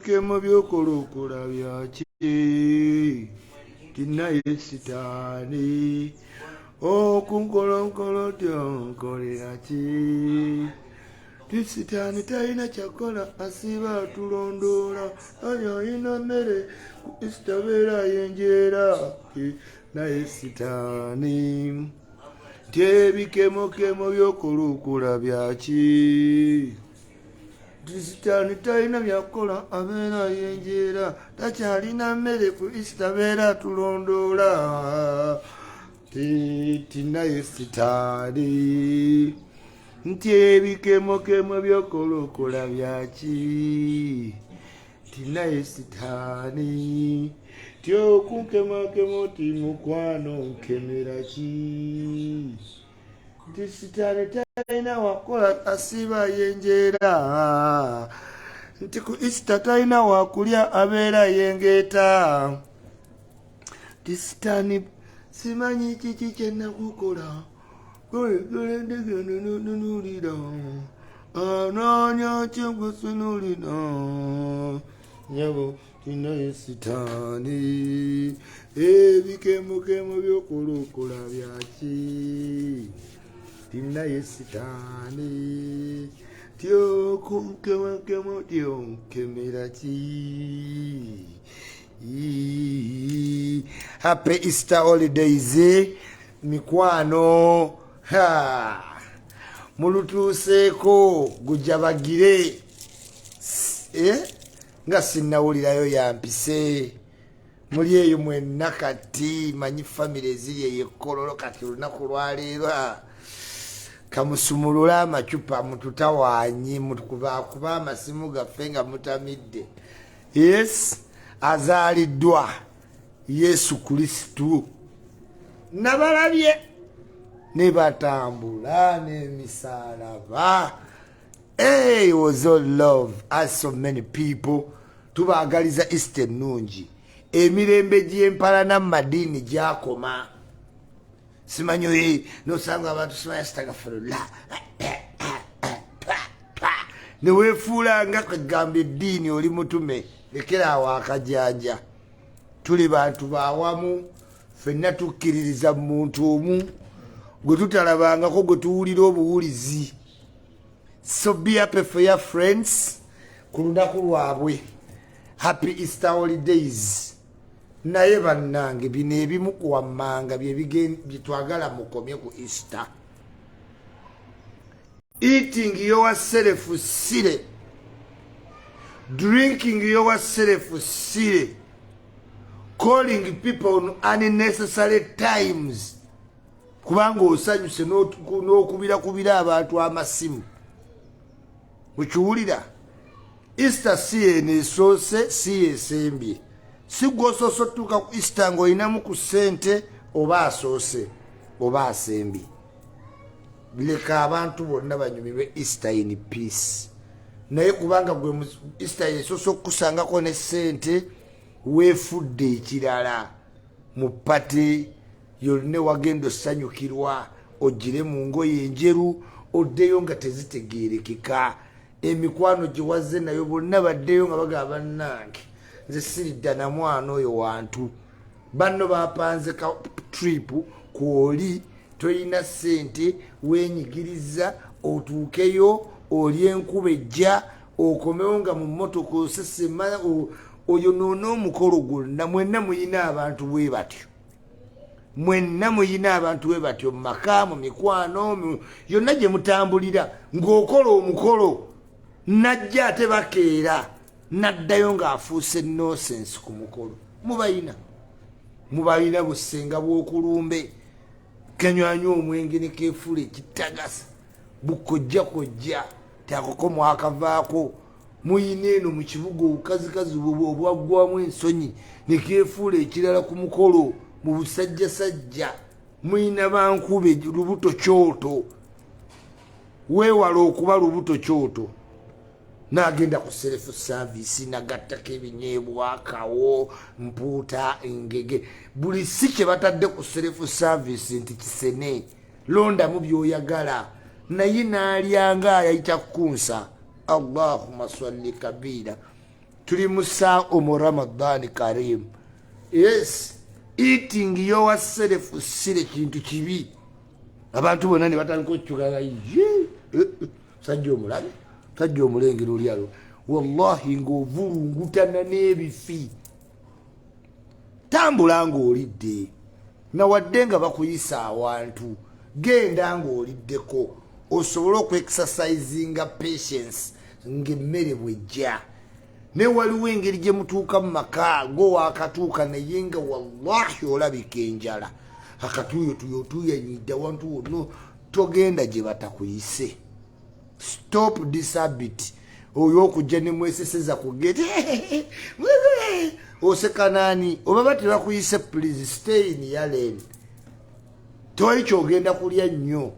Kemo byokolokola byaki tinaye sitaani okunkolonkolo tyonkolera ki tisitaani talina kyakola asiba atulondoola ayo alina mmere isitabeera yenjeera naye sitaani tyebikemokemo byokolokola byaki Sitaani talina byakola abeera yenjeera takyalina mmere ku isitabeera atulondoola tinaye sitaani nti ebikemokemo byokolokola byaki tinaye sitaani tyokunkemokemo ti mukwano nkemera ki Sitaani talina wakola asiba yenjeera nti ku Easter talina wakulya abeera yengeeta Sitaani simanyi kiki kyenakukola nunulira ananya kyengusunulira nyabo tinaye Sitaani ebikemokemo byokolokola byaki tinaye sitaani tyokunkemokemo tyonkemera ki Happy Easter holidays mikwano mulutuuseeko gujabagire nga sinnawulirayo yampise muli eyo mwenna kati manyi famire eziri eyekololo kati olunaku lwaleero kamusumulula amacupa mututawanyi kuba amasimu gaffe nga mutamidde yes azaaliddwa Yesu Kristu nabalabye ne batambula n'emisalaba it was all love as so many people tubaagaliza Easter ennungi emirembe gy'empalana mu madiini gyakoma simanyi nosanga abantu simanya stagafirullah neweefuula nga kagamba eddiini oli mutume lekera awo akajanja tuli bantu bawamu ffenna tukkiririza muntu omu gwe tutalabangako gwe tuwulira obuwulizi so be happy for your friends ku lunaku lwabwe happy Easter holidays naye bannange bino ebimu kuwammanga byetwagala mukomye ku Easter eating yourself sire drinking yourself sire calling people on unnecessary times kubanga osanyuse n'okubira abantu amasimu mukiwulira Easter si eneesoose si esembye si gwosoose otuuka ku Easter ng'olinamu ku ssente oba asoose oba asembye leka abantu bonna banyumirwe Easter in peace naye kubanga gwe Easter yeesoose okukusangako ne ssente weefudde ekirala mu pate yolina wagenda osanyukirwa ogire mu ngoye enjeru oddeyo nga tezitegeerekeka emikwano gye wazze nayo bonna baddeyo nga bagamba bannange nze siridda na mwana oyo wantu banno bapanze ka trip kwoli toyina ssente wenyigiriza otuukeyo oli enkuba ejja okomewo nga mu mmotoka osesema oyonoona omukolo gwonna mwenna muyina abantu bwe batyo mwenna muyina abantu bwe batyo mu maka mu mikwano yonna gye mutambulira ng'okola omukolo najja ate bakeera naddayo ng'afuuse nonsense ku mukolo mubalina busenga bw'okulumbe kanywanyi omwenge ne keefuula ekitagasa bukojjakojja takoko mwakavaako muyina eno mu kibuga obukazikazi obwaggwamu ensonyi ne keefuula ekirala ku mukolo mu busajjasajja muyina bankube lubuto kyoto weewala okuba lubuto kyoto nagenda ku self service nagattako ebinyeebwa kawo mpuuta engege buli si kye batadde ku self service nti kisene londamu byoyagala naye n'alyanga ayayita kukunsa Allahumma salli kabira tuli musa omu Ramadan Karim. Yes, eating yourself sire kintu kibi. Abantu bonna ne batandika okukyukaga sajja omulabe sajja omulengero olyalo wallahi ng'ovulungutana n'ebifi tambula ng'olidde nawadde nga bakuyisa awantu genda ng'oliddeko osobole okwekisasayizinga patience ng'emmere bwejja ne waliwo engeri gye mutuuka mu maka go waakatuuka naye nga wallahi olabika enjala akatuyotuyotuyenyidde wantu wonna togenda gye batakuyise. Stop this habit oyo okujja ne mweseseza ku gate oseka nani oba batebakuyise please stay in your lane. Tewali kyogenda kulya nnyo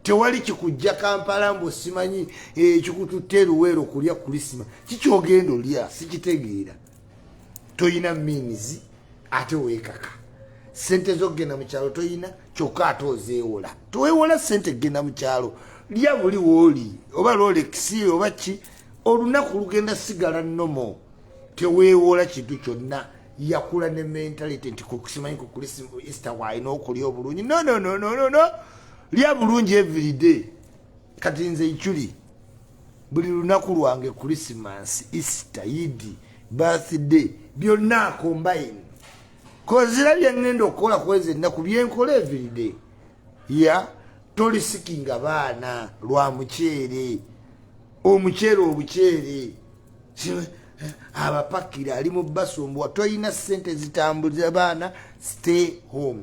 tewali kikujja Kampala mbu simanyi ekikututte Luweero kulya Christmas kikyogenda olya sikitegeera toyina means ate weekaka sente zogenda mu kyalo toyina kyokka ate ozeewola toweewola sente genda mu kyalo lya buli wooli oba lolekisi oba ki olunaku lugenda sigala nnomo teweewola kintu kyonna yakula ne mentality nti kusimanyi ku Christmas Easter waalina okulya obulungi no lya bulungi everyday. Kati nze Ichuli buli lunaku lwange Christmas Easter Yidi birthday byonna combine kozira byangenda okukola kwezi ennaku byenkola everyday ya tolisikinga baana lwa muceere obuceere abapakira ali mu basombuwa toyina sente zitambuza baana stay home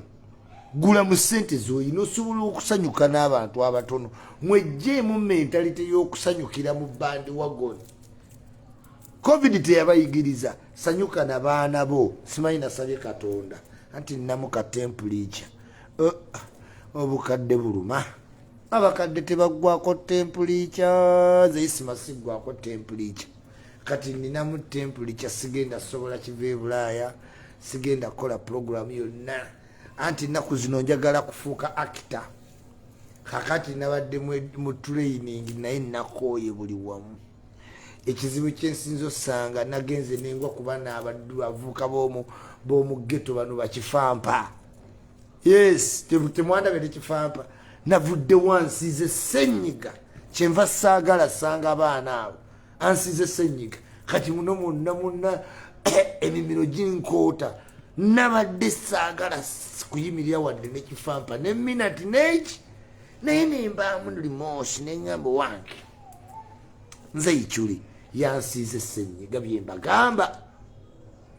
gula mu sente zoyina osobola okusanyuka n'abantu abatono mwejjeemu mentalite y'okusanyukira mu bandi wagon. Covid teyabayigiriza sanyuka na baana bo simanyi nasabye Katonda anti nnamu ka temperature obukadde buluma abakadde tebaggwako temperature zeisima siggwako temperature kati ninamu temperature sigenda sobola kiva Ebulaaya sigenda kola program yonna anti nnaku zino njagala kufuuka actor kakati nabadde mu training naye nakooye buli wamu. Ekizibu kyensinzo sanga nagenze nengwa kubana abaddu avuka bomu ghetto bano bakifampa. Yes, temwanda bete kifampa. Navudde wansize senyiga. Kyenva saagala sanga baana abo. Ansize senyiga. Kati muno munna emimiro ginkoota. Nabadde saagala kuyimirira wadde ne kifampa. Ne minute neji. Naye nembamu remorse neŋŋamba wange. Nze Ichuli yansize senyiga byembagamba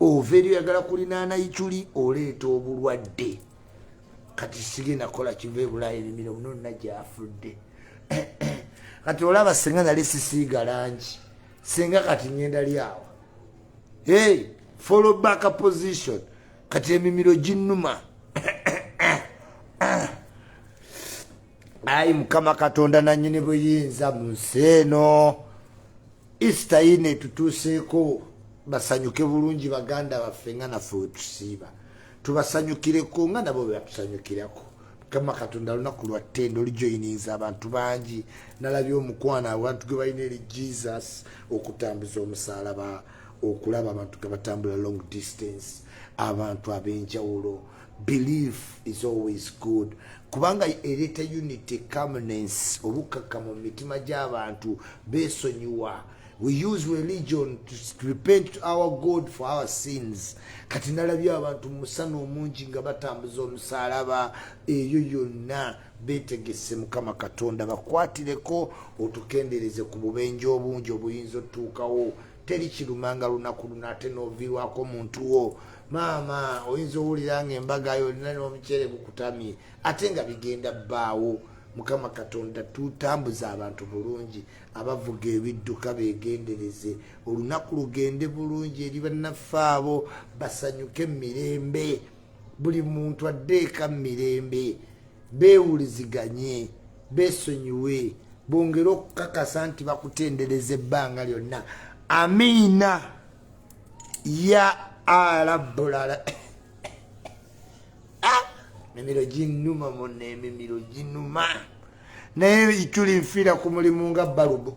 overi yagala kulinaana Ichuli oleeta obulwadde kati sigenda kola kiva Ebulaaya emimiro muno najafudde kati olaba senga nali sisiiga langi senga kati ngenda lyawa follow back position kati emimiro ginnuma ayi Mukama Katonda nannyini buyinza mu nsi eno. Easter ine tutuuseeko basanyuke bulungi baganda baffe nga naffe wetusiiba tubasanyukireko nga nabo bebatusanyukirako. Mukama Katonda lunaku lwa ttendo olujoyininza abantu bangi nalabye omukwana abantu ge balina eri Jesus okutambuza omusaalaba okulaba abantu ge batambula long distance abantu ab'enjawulo. Belief is always good kubanga ereeta unity calmness obukkakkamu mu mitima gy'abantu beesonyiwa. We use religion to repent to our God for our sins. Kati nalabye abantu musana omungi nga batambuza omusaalaba eyo yonna beetegese Mukama Katonda bakwatireko otukendereze ku bubenje obungi obuyinza otuukawo. Teri kirumanga lunaku luno ate n'ovirwako muntu wo. Maama oyinza owulira nga embaga yonna n'omuceere gukutamye ate nga bigenda bbaawo. Mukama Katonda tutambuza abantu bulungi abavuga ebidduka beegendereze olunaku lugende bulungi eri bannaffe abo basanyuke mirembe buli muntu addeeka mirembe beewuliziganye beesonyiwe bongere okukakasa nti bakutendereza ebbanga lyonna. Amiina ya Alabbulala. Emimiro ginnuma monna emimiro ginnuma naye Ichuli nfiira ku mulimu nga balubu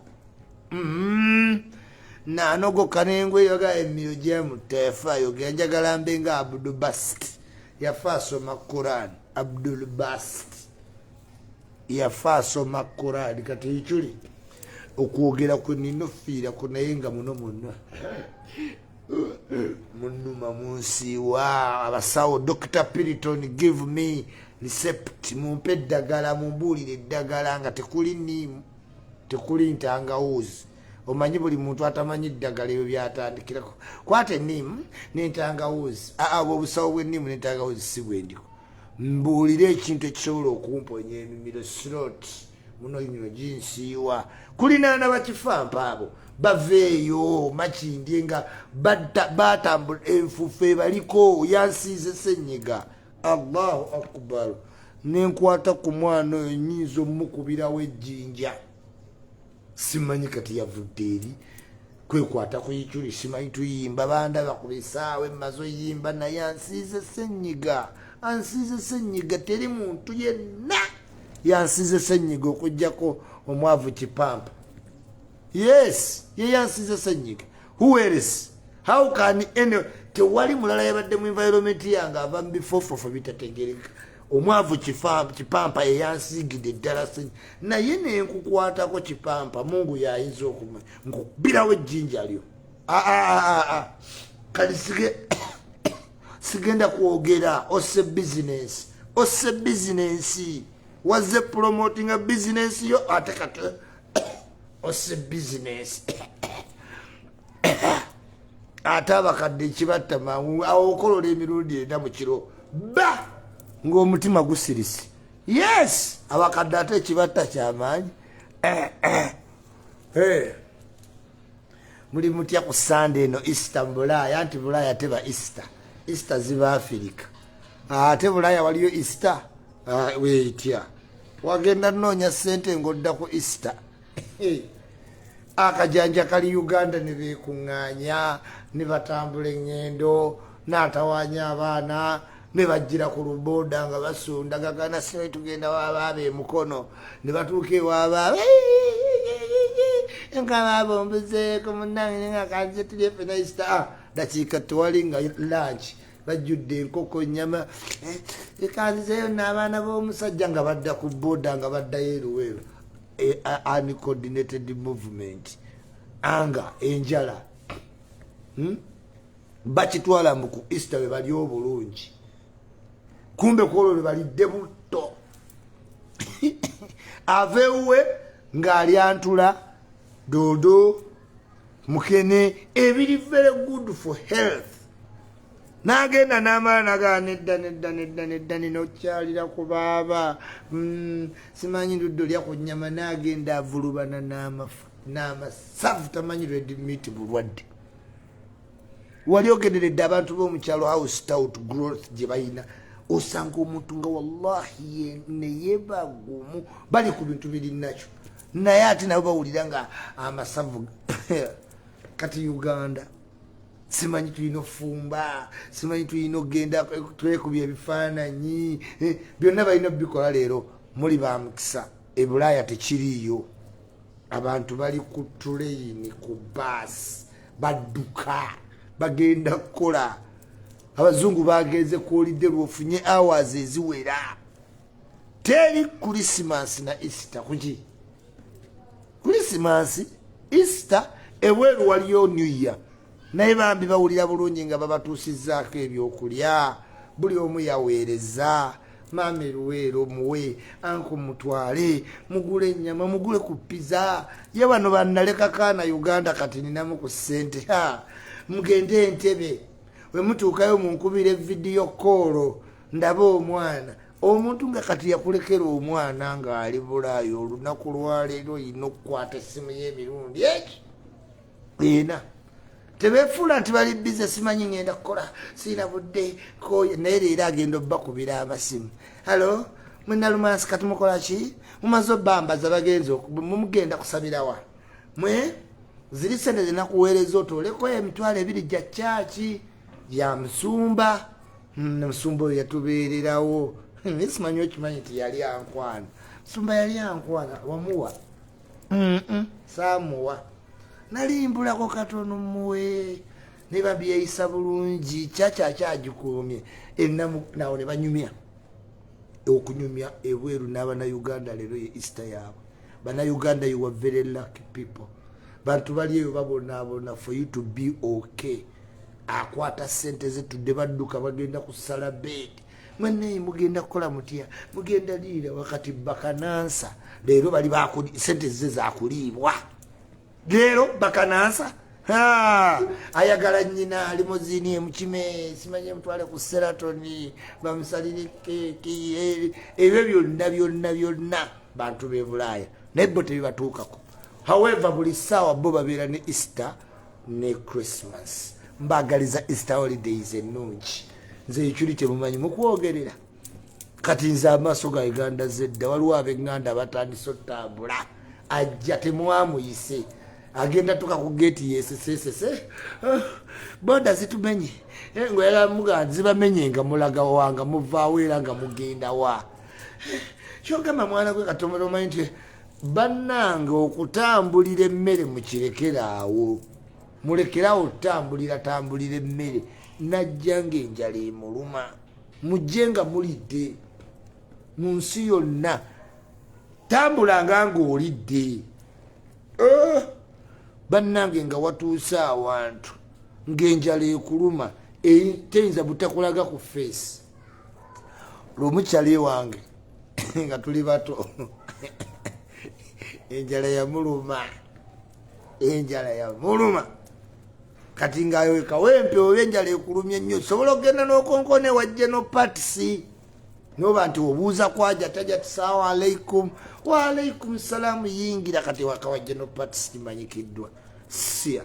nanogo kanengwe yoga emiyo jemu tefa yoga njagala mbenga Abdul Bast yafaso makuran Abdul Bast yafaso makuran kati ichuli okwogera kuninofira kunayenga muno munuma munsiwa abasawo Dr. Piriton give me recept mumpe eddagala mumbulire eddagala nga tekuli ntangawuzi omanyi buli muntu atamanyi eddagala ebyo byatandikirako kwata ennimu n'entangawuzi obusawo bw'ennimu n'entangawuzi si bwendiko mbuulire ekintu ekisobola okumponya emimiro slot muno emimiro ginsiiwa kulinaana bakifampa abo baveeyo makindye nga batambula enfufu ebaliko yansiize ssenyiga Allahu akbar nenkwata ku mwana oyo nyinza omukubirawo ejjinja simanyi kati yavudde eri kwekwata kuyikyuli simanyi tuyimba bandaba ku bisaawe mmaze oyimba naye ansiize ssenyiga teri muntu yenna yansiize ssenyiga okuggyako omwavu kipampa yes ye yansiize ssenyiga who else how can any tewali mulala yabadde mu environment yange ava mu bifofofo bitategereka omwavu kipampa yeyansiigidde ddala naye nenkukwatako kipampa mungu yayinza okuma nkubirawo ejjinja lyo kali sigenda kwogera ose bizinensi wazze promoting a business yo ate kati ose business ate abakadde kibatta mangu awokolola emirundi ena mu kiro ba ng'omutima gusirisi yes abakadde ate ekibatta kyamaanyi muli mutya ku sande eno Easter mu Bulaaya anti Bulaaya teba Easter ziba Afirika ate Bulaaya waliyo Easter weetya wagenda noonya ssente ng'odda ku Easter akajanja kali Uganda ne beekuŋŋaanya ne batambula eŋŋendo n'atawaanya abaana ne bajjira ku luboda nga basunda gagana siwe tugenda waabaabe emukono ne batuuka ewaabaabe nga babombuzeeko munnange nga kanze tulye fena Easter dakiika tewali nga lunch bajjudde enkoko nnyama ekanzeeyo n'abaana b'omusajja nga badda ku boda nga baddayo eruweero uncoordinated movement anga enjala bakitwala mu ku Easter we bali obulungi kumbe kwolwo lwe balidde butto aveewe ng'ali antula dodo mukene ebiri very good for health n'agenda n'amala nagaa nedda ninokyalira ku baaba simanyi nduddo lya ku nnyama n'agenda avulubana n'amasavu tamanyi red meat bulwadde wali ogenderedde abantu b'omukyalo house stout growth gye bayina osanga omuntu nga wallahi neyebagumu bali ku bintu biri nakyo naye ate nabo bawulira nga amasavu kati Uganda simanyi tulina ofumba simanyi tulina okgenda twekubya ebifaananyi byonna balina bikola leero muli bamukisa Ebulaaya tekiriiyo abantu bali ku tuleyini ku baasi badduka bagenda kukola abazungu bagenze kuolidde lwofunye hours eziwera teri Christmas na Easter kuki Christmas Easter ebweru waliyo New Year naye bambi bawulira bulungi nga babatuusizzaako ebyokulya buli omu yaweereza maama eruweero muwe anko mutwale mugule ennyama mugule ku pizza ye bano bannaleka kaana Uganda kati ninamu ku ssente mugende Entebbe we mutuukayo munkubira vidiyo koolo ndaba omwana omuntu nga kati yakulekera omwana ng'ali Bulaaya olunaku lwaleero olina okukwata essimu y'emirundi eki ena tebeefuula nti bali bize simanyi ngenda kukola siina budde koye naye leero agenda obbakubira amasimu halo mwenalumansi kati mukola ki mumaze obbambaza bagenzi mumugenda kusabirawa mwe ziri sente zinakuweereza otoleko emitwalo 2 gya kyaki ya musumba musumba oyo yatubeererawo simanyi okimanyi nti yali ankwana musumba yali ankwana wamuwa saamuwa nalimbulako katono muwe ne babyeyisa bulungi kyakyakyagikumye ennamu nawo ne banyumya okunyumya ebweru n'abannayuganda leero ye easter yaabwe. Bannayuganda you were very lucky people. Bantu bali eyo babonaabona for you to be okay. Akwata sente ze tudde badduka bagenda kusala bed. Mwenneyi mugenda kukola mutya mugenda liira wakati bakanansa leero bali bakuli sente ze zakuliibwa leero bakanansa ayagala nnyina limozini emukime simanye mutwale ku seratoni bamusalire keeki ebyo byonna bantu b'Ebulaaya naye bo tebibatuukako. However buli ssaawa bo babeera ne Easter ne Christmas. Mbagaliza Easter holidays ennungi nze ekiri kyemumanyi mukwogerera kati nze amaaso ga Uganda zedda waliwo ab'eŋŋanda batandise otambula ajja temwamuyise agenda tuka ku geeti yesesesese boda zitumenye ngoyala muga zibamenye nga mulaga wanga muvaawo era nga mugenda wa kyogamba mwana gwe katomoto omanyi nti bannange okutambulira emmere mukirekeraawo mulekerawo tambulira emmere najja ng'enjala emuluma mujje nga mulidde mu nsi yonna tambulanga ng'olidde bannange nga watuuse awantu ng'enjala ekuluma teyinza butakulaga ku feesi. Lwomukyali wange nga tuli bato enjala yamuluma kati ngayo kawempe oba enjala ekulumye nnyo sobola okgenda n'okonkone wajje no patisi noba nti obuuza kwaja tajja tisaawa alaikum wa alaikum salaamu yingira kati wakawajje no patisi kimanyikiddwa sia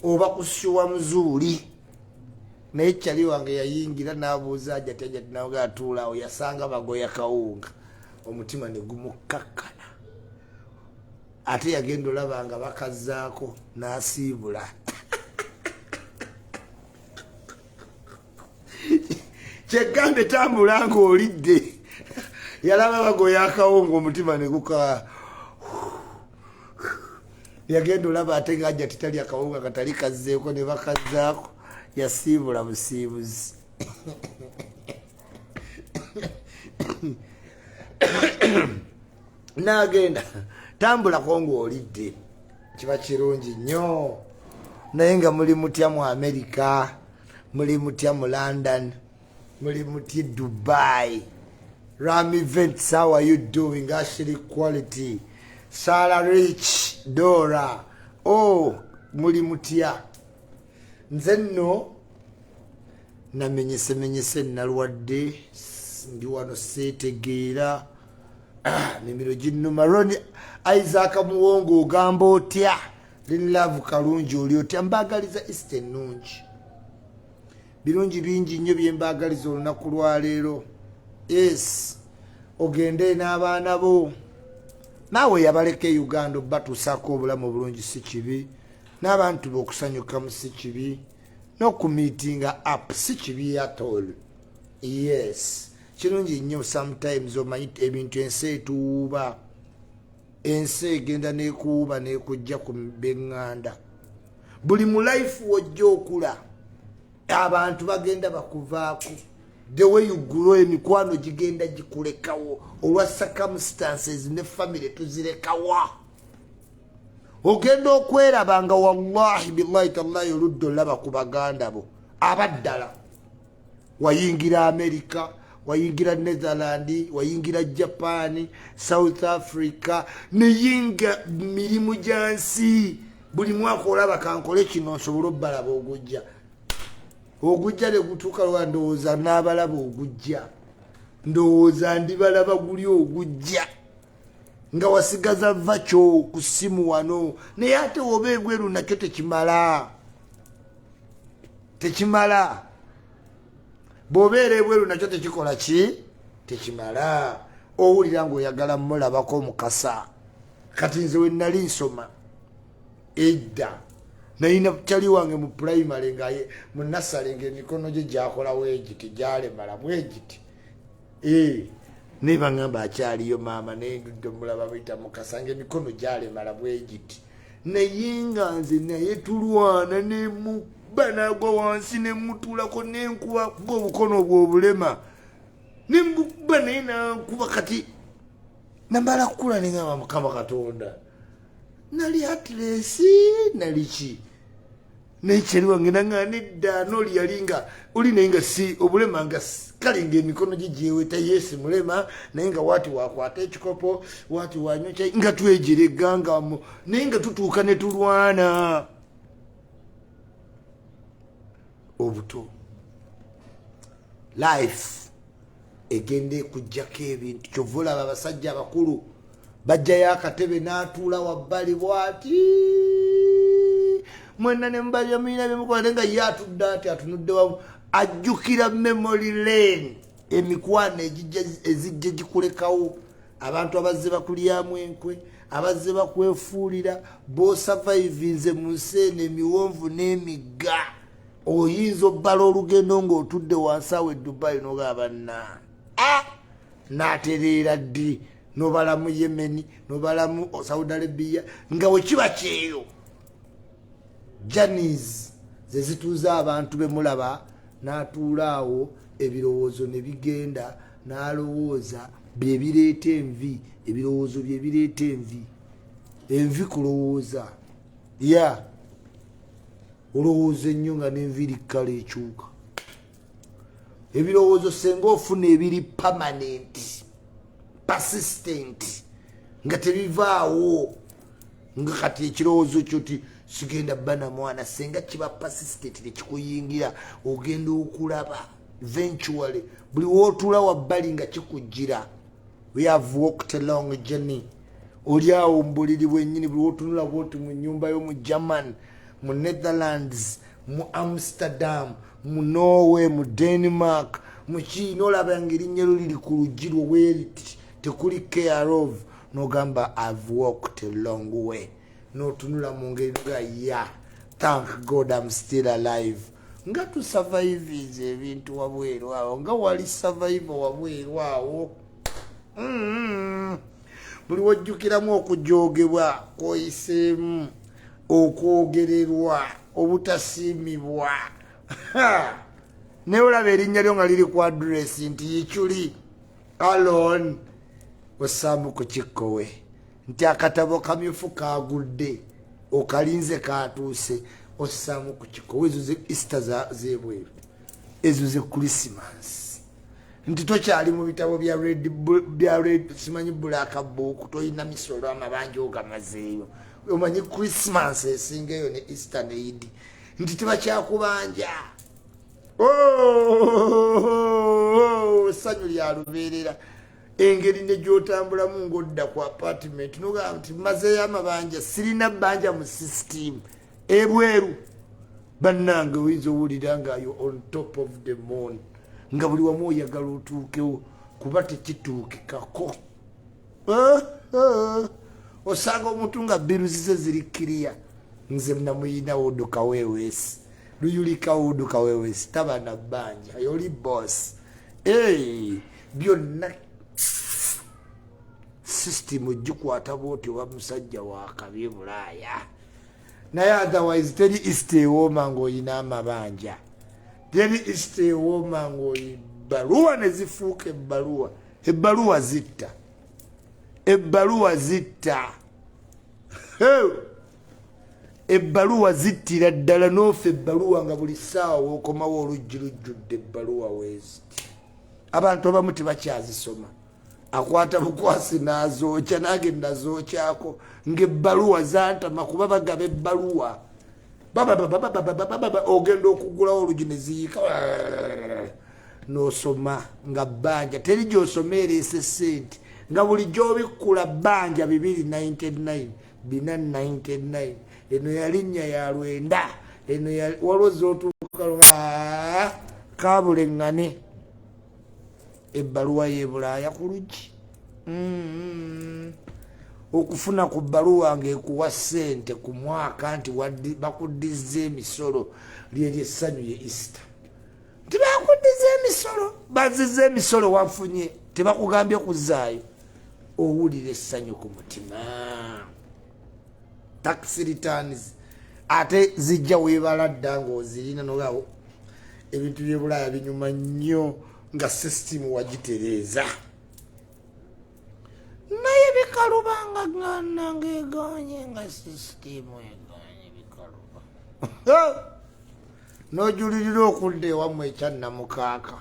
oba kusuwa muzuuli naye kyali wange yayingira n'abuuza ajja tajja tinawoga atuulaawo yasanga bagoya kawunga omutima ne gumukakkana ate yagenda olabanga bakazzaako n'asiibula kyegambe tambula ng'olidde yalaba bagoya akawunga omutima ne guka yagenda olaba ate ng'ajja titali akawunga katali kazzeeko ne bakazzaako yasiibula busiibuzi. N'agenda tambulako ng'olidde kiba kirungi nnyo naye nga muli mutya mu America muli mutya mu London muli mutya Dubai Ram events how are you doing Ashley quality Sarah Rich Dora muli mutya nze nno namenyese nalwadde ndi wano seetegeera nimiro ginnuma Ron Isaac Muwongo ogamba otya Linlove kalungi oli otya mbagaliza Easter ennungi birungi bingi nnyo bye mbagaliza olunaku lwaleero yes ogende n'abaana bo naawe yabaleka e Uganda batuusaako obulamu bulungi si kibi n'abantu b'okusanyukamu si kibi n'okumiitinga up si kibi at all yes kirungi nnyo sometimes omanyi ebintu ensi etuuba ensi egenda n'ekuuba n'ekujja ku beŋŋanda buli mu life wojja okula abantu bagenda bakuvaako the way you grow emikwano gigenda gikulekawo olwa circumstances ne family tuzirekawa ogenda okwerabanga wallahi billahi tallahi oludda olaba ku baganda bo abaddala wayingira America wayingira Netherland wayingira Japan South Africa neyinga mirimu gyansi buli mwaka olaba kankole kino nsobola obbalaba ogujja ne gutuuka lwa ndowooza n'abalaba ogujja ndowooza ndibalaba guli ogujja nga wasigaza vakyo ku ssimu wano naye ate oba ebweru nakyo tekimala bw'obeera ebweru nakyo tekikola tekimala owulira ng'oyagala mulabako omukasa kati nze we nali nsoma edda nayina kyali wange mu primary nga mu nasale ng'emikono gye gyakola weegiti gyalemala bwegiti naye baŋŋamba akyaliyo maama naye ndudde mulaba buyita mukasa ng'emikono gyalemala bwegiti naye nga nze naye tulwana ne muba nagwa wansi ne mutulako nenkuba ng'obukono obwo obulema ne muba naye nankuba kati nambala kukula nengamba Mukama Katonda nali atlesi nali ki nekyeri wange nanga nedda noli yalinga oli naye nga si obulema nga kale ng'emikono gigyeweta yesi mulema naye nga wati wakwata ekikopo wati wanywa kyai nga twejereganga naye nga tutuuka ne tulwana obuto life egende kujjako ebintu kyova olaba abasajja abakulu bajjayo akatebe n'atuula wabbali bwati mwenna ne mubalya muyina byemukola nga ye atudde ati atunudde wamu ajjukira memory lane emikwano ezijja gikulekawo abantu abazze bakulyamu enkwe abazze bakwefuulira b'osavayivinze mu nsi eno emiwonvu n'emigga oyinza obbala olugendo ng'otudde wansi awo e Dubai n'ogaba n'atereera ddi n'obalamu Yemeni n'obalamu Saudi Arabia nga bwe kiba kyeyo Janice ze zituuza abantu be mulaba n'atuula awo ebirowoozo ne bigenda n'alowooza bye bireeta envi ebirowoozo bye bireeta envi kulowooza ya olowooza ennyo nga n'enviri kkala ekyuka ebirowoozo senga ofuna ebiri permanent persistent nga tebivaawo nga kati ekirowoozo kyo ti sigenda bana mwana senga kiba persistent nekikuyingira ogenda okulaba eventually buli wootula wabbali nga kikujjira. We have walked a long journey. Oli awo mbuliri bwennyini buli wootunula bwoti mu nnyumba y'omu German, mu Netherlands, mu Amsterdam, mu Norway, mu Denmark, mu China olaba nga erinnya lyo liri ku luggi lwo bweriti tekuli care of n'ogamba I've walked a long way. N'otunula mu ngeri nga ya thank God I'm still alive. Nga tusurvives ebintu wabweru awo nga wali survival wabweru awo. Buli wojjukiramu okujoogebwa kwoyiseemu okwogererwa obutasiimibwa naye olaba erinnya lyo nga liri ku address nti yikyuli alone osaamu ku kikkowe nti akatabo kamyufu kagudde okalinze katuuse osaamu ku kikkowe ezo ze Easter zebweru ezo ze Christmas nti tokyali mu bitabo bya red simanyi black book toyina misolo amabanja ogamazeeyo omanyi Christmas esingeyo ne Easter ne Eid nti tebakyakubanja essanyu lya lubeerera engeri ne gy'otambulamu ng'odda ku apartment nogamba nti mazeeyo amabanja sirina bbanja mu system ebweru bannange oyinza owulira nga yo on top of the moon nga buli wamu oyagala otuukewo kuba tekituukikako osanga omuntu nga biruzize ziri kiriya nze namuyina Wudu Kaweewesi luyulika Wudu Kaweewesi taba na bbanja yoli boss byonna system gikwata bwoti wa musajja wa kabi Ebulaaya naye otherwise teri Easter ewooma ng'oyina amabanja teri Easter ewooma ng'ebbaluwa ne zifuuka ebbaluwa zitta ebbaluwa zittira ddala n'ofa ebbaluwa nga buli ssaawa w'okomawo oluggi lujjudde ebbaluwa weeziti abantu abamu tebakyazisoma akwata bukwasi n'azookya n'agenda zookyako ng'ebbaluwa zantama kuba bagaba ebbaluwa ogenda okugulawo oluggi ne ziyiika n'osoma nga bbanja teri gy'osoma ereese sente nga buli gy'obikkula bbanja 299 499 eno yalinnya ya lwenda eno waliwo z'otuuka kabuleŋŋane ebbaluwa y'Ebulaaya ku luggi okufuna ku bbaluwa ng'ekuwa ssente ku mwaka nti bakuddiza emisolo lyeryo essanyu ye Easter tibakuddiza emisolo bazizza emisolo wafunye tebakugambye kuzzaayo owulira essanyu ku mutima tax returns ate zijja weebala dda ng'ozirina nolwawo ebintu by'Ebulaaya binyuma nnyo nga system wagitereeza naye bikalubanga nange eganye nga system eganye bikaluba n'ojulirira okudda ewammwe ekyannamukaaka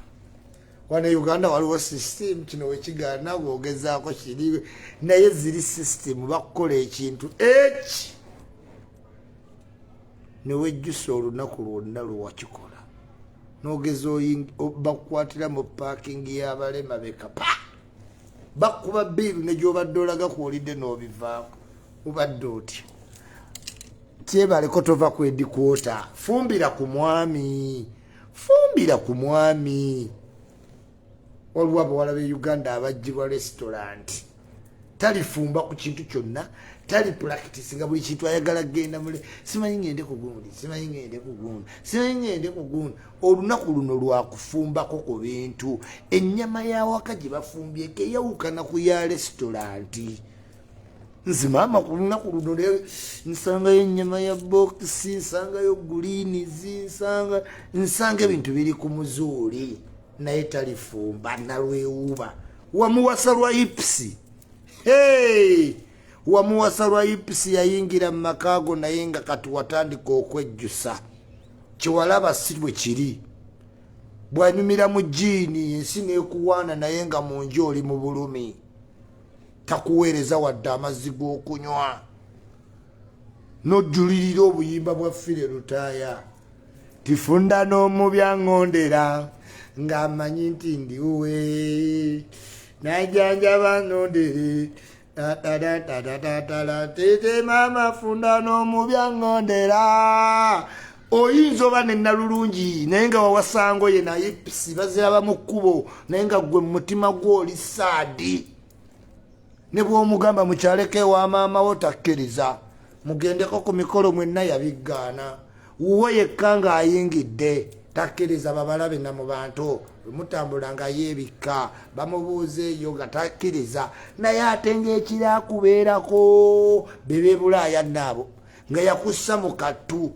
wano Uganda waliwo system kino wekigaana bwogezaako kiri naye ziri system bakukola ekintu eki newejjusa olunaku lwonna lwewakikola n'ogeza bakukwatira mu parking y'abalema bekapa bakuba biiru ne gy'obadde olaga kuwulidde n'obivaako mubadde otya kyebaleko tova ku edikwota fumbira ku mwami waliwo abawala b'e Uganda abaggyibwa restaurant talifumba ku kintu kyonna tali practice nga buli kintu ayagala genda mule simanyi ngende ku gundi olunaku luno lwakufumbako ku bintu ennyama y'awaka gye bafumbyeko eyawukana ku ya restauranti nzimama ku lunaku luno nsangayo ennyama ya bokisi nsangayo gulinizi nsanga ebintu biri ku muzuuli naye talifumba nalwewuba wamuwasa lwa ipsi wamuwasa lwa ipsi yayingira mu makaago naye nga kati watandika okwejjusa kiwalaba si bwe kiri bwanyumira mu jiini ensi neekuwaana naye nga mu nju oli mu bulumi takuweereza wadde amazzi g'okunywa n'ojjulirira obuyimba bwa Fire Lutaaya tifunda n'omubyaŋŋondera ng'amanyi nti ndiwe najanjaba nondere tete mama funda n'omubyaŋŋondera oyinza oba nennalulungi naye nga wawasango ye naye pisi baziraba mu kkubo naye nga gwe mu mutima gw'oli saadi ne bw'omugamba mukyaleko ewa maama wo takkiriza mugendeko ku mikolo mwenna yabiggaana wuwe yekka ng'ayingidde takkiriza babalabe na mu bantu mutambula nga yeebikka bamubuuzeeyo nga takkiriza naye ate ng'ekirakubeerako bebe Bulaaya naabo nga yakussa mu kattu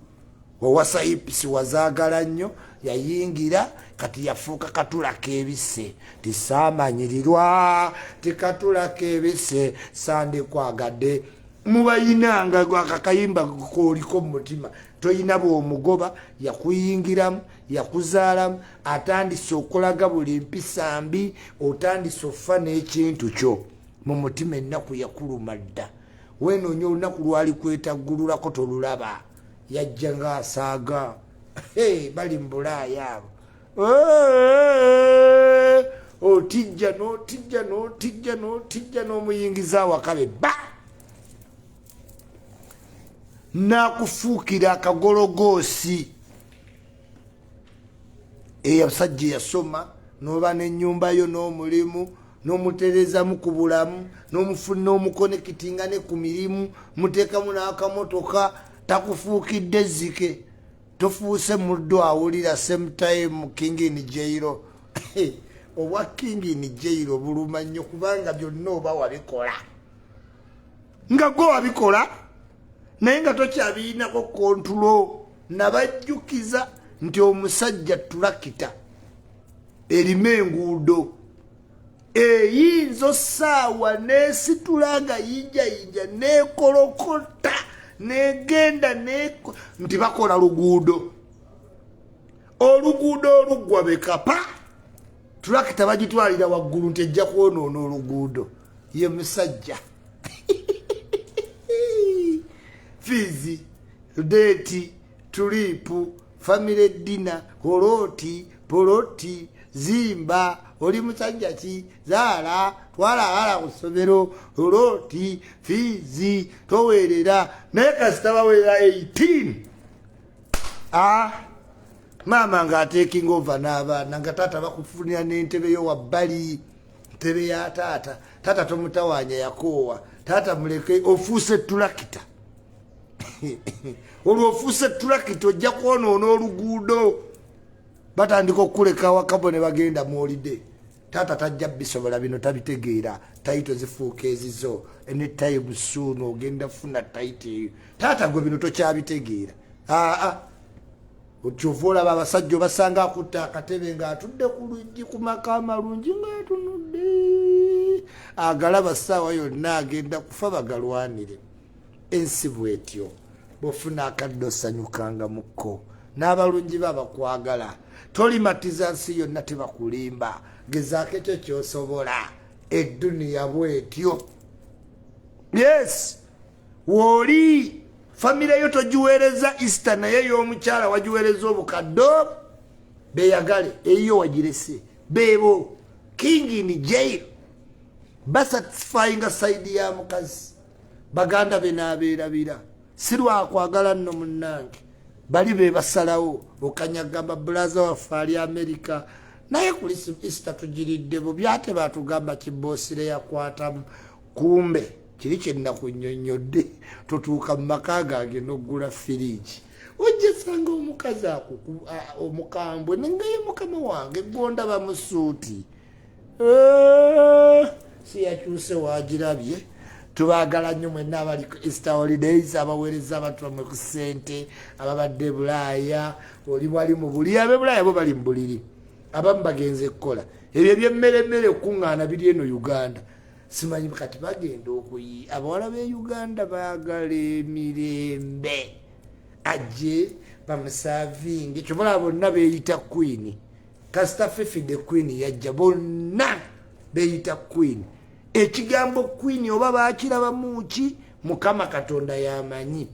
wawasa ipisi wazaagala nnyo yayingira kati yafuuka katula k'ebise tisamanyirirwa tikatula k'ebise sandikwagadde mubayinanga akakayimba kooliko mu mutima toyina bw'omugoba yakuyingiramu yakuzaalamu atandise okulaga buli mpisa mbi otandise okufa n'ekintu kyo mu mutima ennaku yakuluma dda weenoonya olunaku lwali kwetaggululako tolulaba yajja ng'asaaga bali mu Bulaaya abo otijja n'omuyingiza awakabe ba nakufuukira akagologoosi eyasajja yasoma n'oba n'ennyumba yo n'omulimu n'omuterezamu ku bulamu n'omukonekitinga ne ku mirimu muteekamu n'akamotoka takufuukidde zike tofuuse muddo Awulira same time King in Jail obwa King in Jail buluma nnyo kubanga byonna oba wabikola nga gwe wabikola naye nga tokyabirinako kontulo nabajjukiza nti omusajja tulakita erima enguudo eyinza osaawa neesitula nga yinjayinja neekolokota negenda nti bakola luguudo oluggwa bekapa tulakita bagitwalira waggulu nti ejja kwonoona oluguudo ye musajja fizi deeti tulipu family dinner poloti zimba oli musajja ki zaala twala ku ssomero oloti fizi toweerera naye kasita baweerera 18 maama ng'ateeking over n'abaana nga taata bakufunira n'entebe yo wabbali ntebe ya taata tomutawaanya yakoowa taata muleke ofuuse tulakita olwo ofuuse tulakita ojja kwonoona oluguudo batandika okukuleka awakabo ne bagenda muolide tata tajja bisobola bino tabitegeera taito zifuuka ezizo anytime soon ogenda funa taito tata gwe bino tokyabitegeera okyova olaba abasajja basanga akutta akatebe ng'atudde ku luggi ku maka amalungi ng'atunudde agalaba ssaawa yonna agenda kufa bagalwanire ensi bwetyo bw'ofuna akadde osanyukanga mukko n'abalungi babakwagala tolimatiza nsi yonna tebakulimba gezaako ekyo kyosobola edduniya bwetyo yes woli famire yo togiweereza Easter naye y'omukyala wagiweereza obukaddo beyagale eyo wagirese beebo king in jail basatisfyinga side ya mukazi baganda be n'abeerabira si lwakwagala nno munnange bali be basalawo okanyaga babulaza waffe ali America naye kuli Easter tugiridde bubi ate batugamba kiboosire yakwatamu kumbe kiri kyennakunnyonnyodde totuuka mu maka gange n'oggula firiji ojja sanga omukazi omukambwe nengaye mukama wange gonda bamusuuti si yakyuse wagirabye tubaagala nnyo mwenna abali ku Easter holidays abaweereza abantu bamwe ku ssente ababadde Ebulaaya oli wali mu buli ab'Ebulaaya bo bali mu buliri abamu bagenze kukola ebyo eby'emmere okuŋŋaana biri eno Uganda simanyi kati bagenda okuyi abawala b'e Uganda baagala emirembe ajje bamusaavinge kyobola bonna beeyita queen kasita Fifi the queen yajja bonna beeyita queen ekigambo queen oba baakiraba muki mukama katonda yamanyi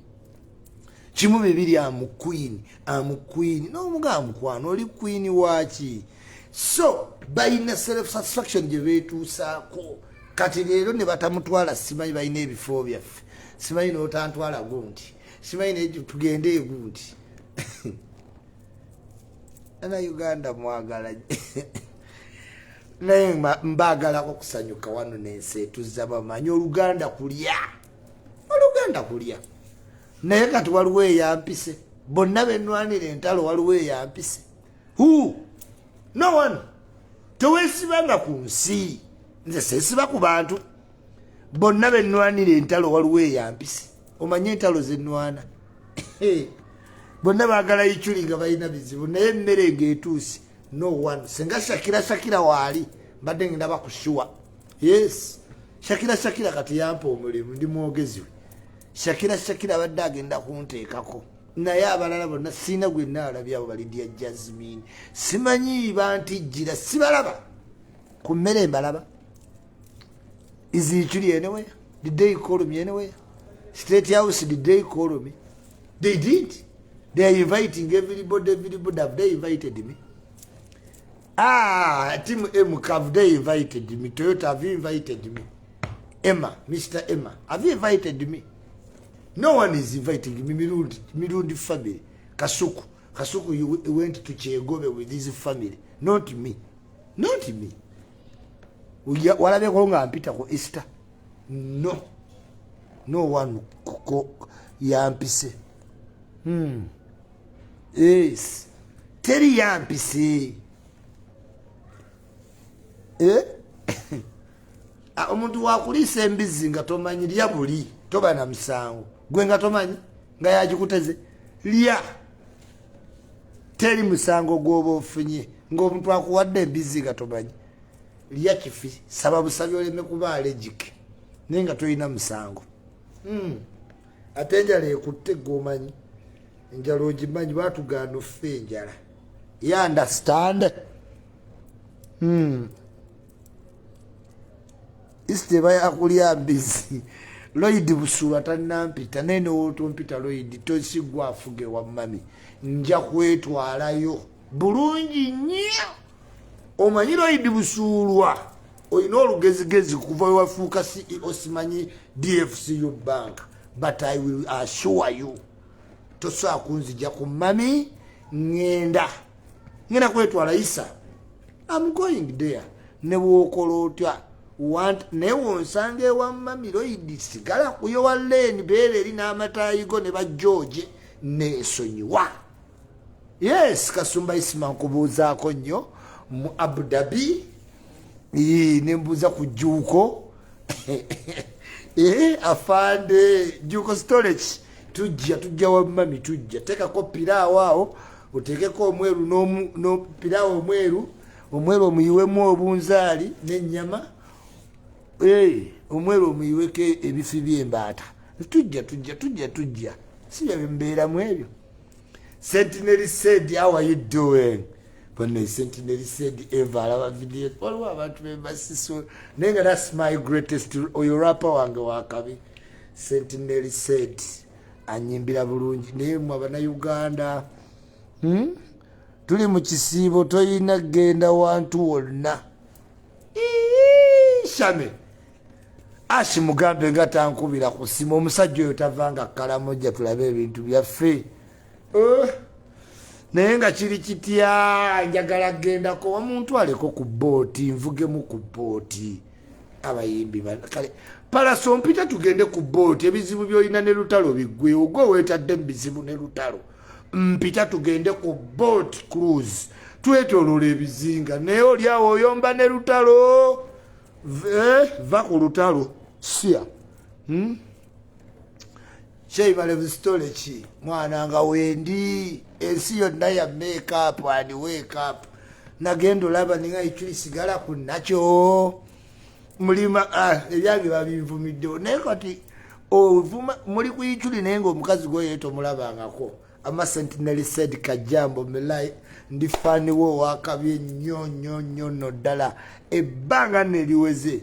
kimu bibiri amuqueen n'omugamba mukwano oli queen waaki so balina self satisfaction gye beetuusaako kati leero ne batamutwala simanyi balina ebifo byaffe simanyi n'otantwala gundi simanyi tugende egundi ana Uganda mwagala naye mbaagalako kusanyuka wano n'ensi etuzza bamanyi Oluganda kulya naye kati waliwo eyampise bonna bennwanira entalo waliwo eyampise no one teweesibanga ku nsi nze seesiba ku bantu bonna bennwanira entalo waliwo eyampise omanye entalo zennwana bonna baagala icyuli nga balina bizibu naye emmere ng'etuusi no one senga Shakira waali mbadde ngenda bakushuwa yes Shakira kati yampa omulimu ndi mwogezi we Shakira badde agenda kunteekako naye abalala bonna sina gwe naalabye abo balindi ya Jasmine simanyi bantijjira sibalaba ku mmere mbalaba is icyuli anywhere did they call me anywhere State House did they call me they did they are inviting everybody have they invited me Team M have they invited me Toyota have you invited me Mr. Emma have you invited me no one is inviting me Mirundi family Kasuku you went to Chegobe with his family not me walabe ko nga mpita ko Easter no one kuko yampise yes teri yampise omuntu wakulisa embizi nga tomanyi lya buli toba na musango gwe nga tomanyi nga yagikuteze lya teri musango gwoba ofunye ng'omuntu akuwadde embizi nga tomanyi lya kifi sababu sabi oleme kuba allergic naye nga tolina musango ate enjala ekutte gwomanyi enjala ogimanyi baatugaana offe enjala you understand isiteba yakulya mbizi Lloyd Busuwa tannampita naye n'otumpita Lloyd tosigwa afuge wa mami nja kwetwalayo bulungi nnyo omanyi Lloyd Busuulwa olina olugezigezi kuva wewafuuka CEO simanyi DFCU bank but I will assure you tosobola kunzija ku mami ngenda kwetwala Isa I'm going there ne bw'okola otya naye wonsanga ewa mami Lloyd sigala kuyowa leeni beera eri n'amatayigo ne bajooje neesonyiwa yes Kasumba Isima nkubuuzaako nnyo mu Abu Dhabi nembuza ku Juko afande Juko storage tujja wa mami tujja tekako piraawo awo otekeko omweru no piraawo omweru omuyiwemu obunzaali n'ennyama omweru omuyiweko ebifi by'embaata tujja si byo mbeera mu ebyo. Sentinel said, how are you doing? When Sentinel said, Eva, I have video. Waliwo abantu bembasiso nenga that's my greatest oyurapa wange wakabi. Sentinel said, anyimbira bulungi naye mu Abannayuganda tuli mu kisiibo toyina genda wantu wonna shame ashi mugambe nga tankubira ku simu omusajja oyo tavanga Kalamoja tulabe ebintu byaffe naye nga kiri kitya njagala gendako omuntu aleko ku booti nvugemu ku booti abayimbi kale palaso mpita tugende ku booti ebizibu byolina ne lutalo biggwe ogwo weetadde mu bizibu ne lutalo mpita tugende ku boat cruise twetoloola ebizinga naye oli awo oyomba ne lutalo va ku lutalo sia Sheibale stole chi mwana nga wendi ensi yonna ya make up and wake up nagendo laba ninga ichuli sigala ku nacho mulima ebyange babinvumidde naye kati ovuma muri ku ichuli naye ngo omukazi gwe yeto mulabangako ama Sentinel said kajambo melai ndi fani wo wakabye nnyo no dala ebbanga neliweze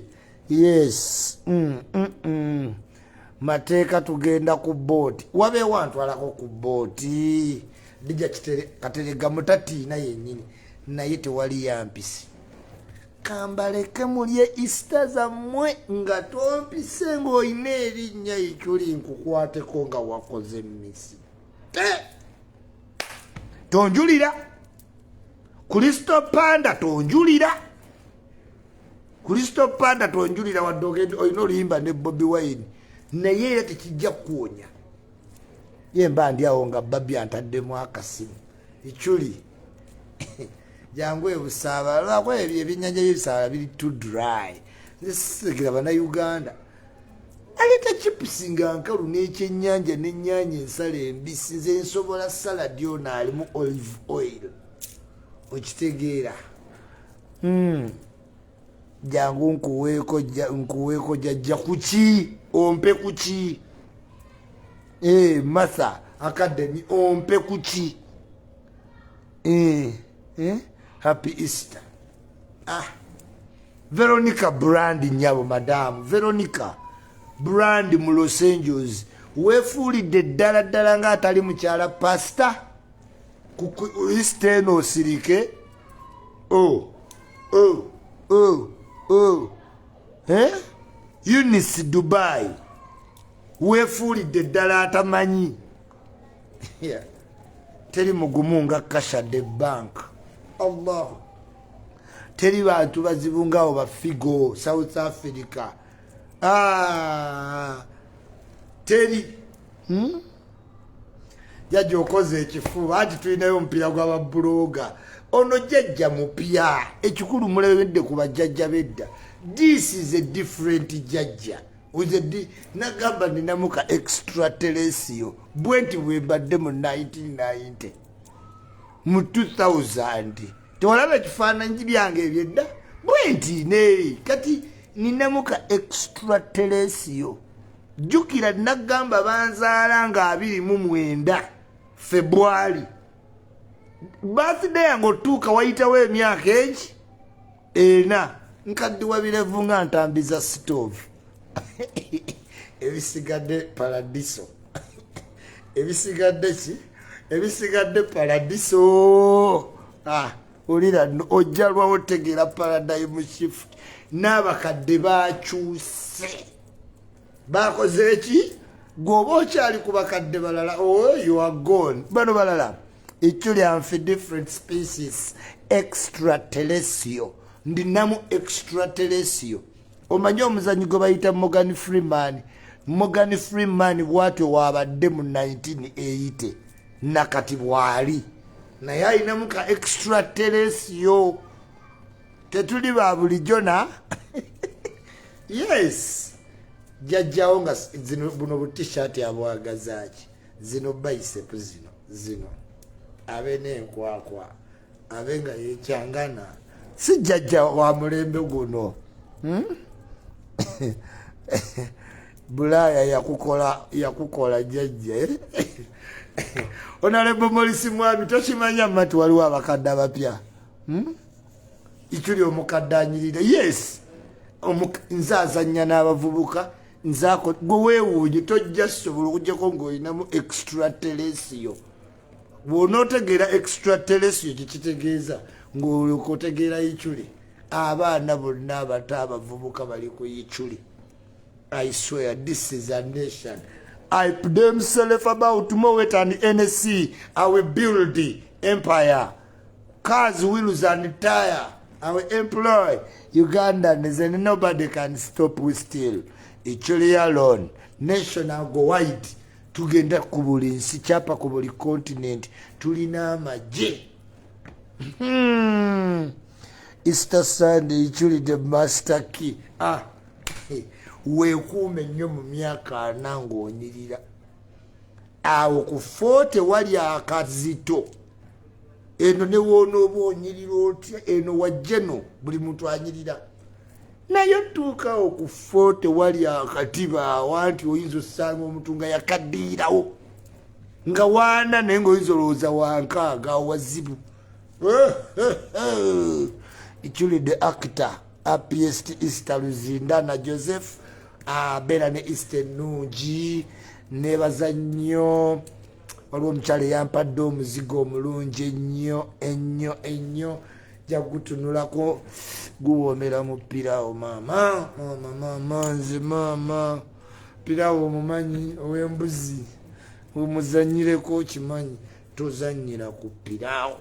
yes mateeka tugenda ku booti wabe wantu alako ku booti dija katerega mutatiina yennyini naye tewali yampisi kambaleke mulye Easter zammwe nga tompise ng'olina erinnya ekyuli nkukwateko nga wakoze mmisi tonjulira Kristo panda tonjulira wadde ogende olina oluyimba ne Bobi Wine naye era tekijja kuwonya ye mba ndi awo nga Babi antaddemu akasimu ekyuli jangu ebusaaba lwako ebyennyanja by'ebisaala biri too dry nzisigera Bannayuganda aleta chipusi nga nkalu n'ekyennyanja n'ennyanja ensala embisi nze nsobola saladi ono alimu olive oil okitegeera jangu nkuweeko jajja kuki ompe kuki Martha Academy ompe kuki happy Easter Veronica Brand nyabo madam Veronica Brand mu Los Angeles wefuulidde ddala nga atali mukyala pasta ku Eastern osirike Eunice Dubai wefuulidde ddala atamanyi teri mugumu nga Kasha de Bank Allah teri bantu bazibu ngaawo bafigo South Africa teri jajja okoze ekifuba ati tulinayo omupiira gw'ababuloga ono jajja mupya ekikulu mulebedde ku bajjajja bedda this is a different jajja nagamba ninamuka extraterrestrial bwenti bwebadde mu 1990 mu 2000 tewalaba ekifaananyi byange ebyedda bwenti ne kati ninamuka extraterrestrial jukira nagamba banzaala nga 29 February birthday yange otuuka wayitawo emyaka egi ena nkaddiwa birevu nga ntambiza stove ebisigadde paradiso ebisigadde paradiso olira ojja lwawo otegeera paradigm shift n'abakadde bakyuse bakoze eki gwoba okyali ku bakadde balala you are gone bano balala ekyuli anfe different species extraterrestrial ndinamu extraterrestrial omanyi omuzanyi gwe bayita Morgan Freeman bwatyo wabadde mu 1980 nakati bwali naye alinamu ka extraterrestrial tetuli ba bulijjo na yes jajjawo nga zino buno bu t-shirt abwagazaaki zino bicep zino abe n'enkwakwa abe nga yekyangana si jajja wa mulembe guno Ebulaaya yakukola jajja Honorable Morisi Mwami toshimanya mati waliwo abakadde abapya ichuli omukadde anyirira yes nzazanya n'abavubuka nzako gwe weewuunye tojja sobola okujjako ng'olinamu extraterrestrial bw'onootegeera extraterrestrial kikitegeeza ng'olyoka otegeera ichuli abaana bonna abato abavubuka bali ku ichuli. I swear this is a nation. I put themselves about Moet and NSC. I will build the empire. Cars, wheels, and tire. I will employ Ugandans and nobody can stop we still. Ichuli alone. Nation go wide. Tugenda kubuli nsi chapa kubuli continent. Tulina amaje. Easter Sunday ichuli the master key. Weekuume nnyo mu myaka 4 ng'onyirira awo ku foote wali akazito eno ne woonooba onyirira otya eno wajjeno buli muntu anyirira naye tuukawo ku foote wali akatiba awanti oyinza osanga omuntu nga yakaddiirawo nga waana naye ng'oyinza olowooza wankaaga wazibu ichuli the actor happiest Easter Luzindana Joseph Bera ne Eastern Nungi nebaza nnyo waliwo omukyala yampadde omuzigo omulungi ennyo jagutunulako guwoomera mu pirawo maama nze maama pirawo omumanyi ow'embuzi omuzanyireko kimanyi tozanyira ku pirawo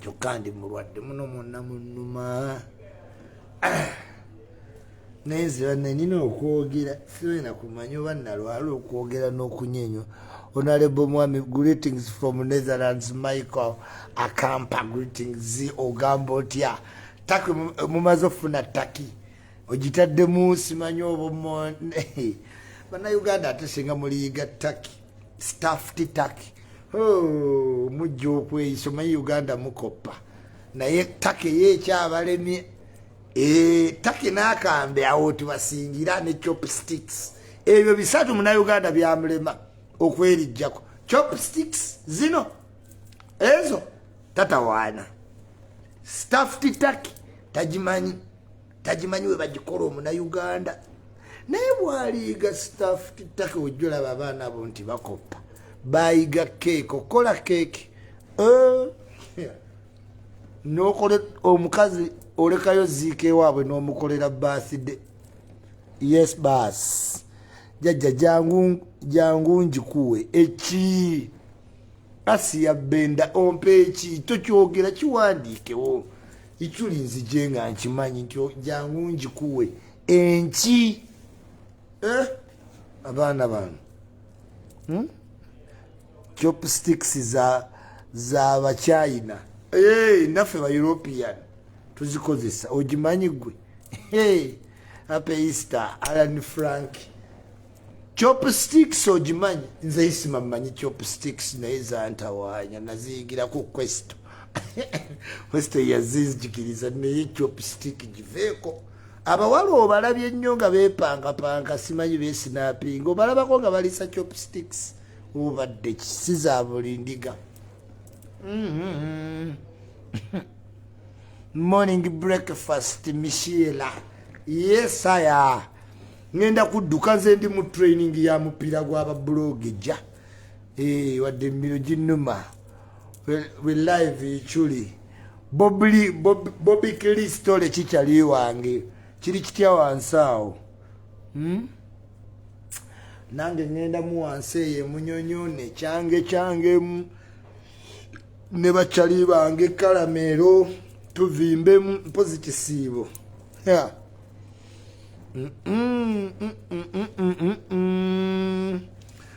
kyokka ndi mulwadde muno mwonna munnuma naye nze banne nina okwogera siwena kumanya oba nalwala okwogera n'okunyenywa. Honorable Mwami, greetings from Netherlands. Michael Akampa, greetings. Ogamba otya taki mumaze ofuna taki ogitaddemu simanyi oba bannayuganda ate singa muliyiga taki staffed taki mujja okweyisa omanyi Uganda mukoppa naye taki yekyabalemye taki n'akambe awo tubasingira ne chopsticks ebyo bisatu munnayuganda byamulema okwerijjako chopsticks zino ezo tatawaana staffed taki tagimanyi we bagikola omunnayuganda naye bwaliyiga staffed taki ojja olaba abaana abo nti bakoppa bayiga keeki okola keeki n'okole omukazi olekayo ziika ewaabwe n'omukolera birthday yes baas jajja jangu njikuwe eki Asiya Benda ompe eki tokyogera kiwandiikewo ichuli nzije nga nkimanyi nti jangu njikuwe enki abaana bano chopsticks za Abachina naffe ba European tuzikozesa ogimanyi gwe happy Easter Alan Frank chopsticks ogimanyi nze isima mmanyi chopsticks naye zantawanya naziyigira ku Questo Questo yazizikiriza naye chopstick giveeko abawala obalabye ennyo nga beepangapanga simanyi beesinapinga obalabako nga balisa chopsticks obadde kisiza bulindiga morning breakfast Michela yes aya ngenda kudduka nze ndi mu training ya mupiira gw'aba blogger wadde mmiro ginnuma we live ichuli Bobby Kristole kikyali wange kiri kitya wansi awo nange ngenda mu wansi eyo munyonyone kyange ne bakyali bange kalamero tuvimbe mpozi kisiibo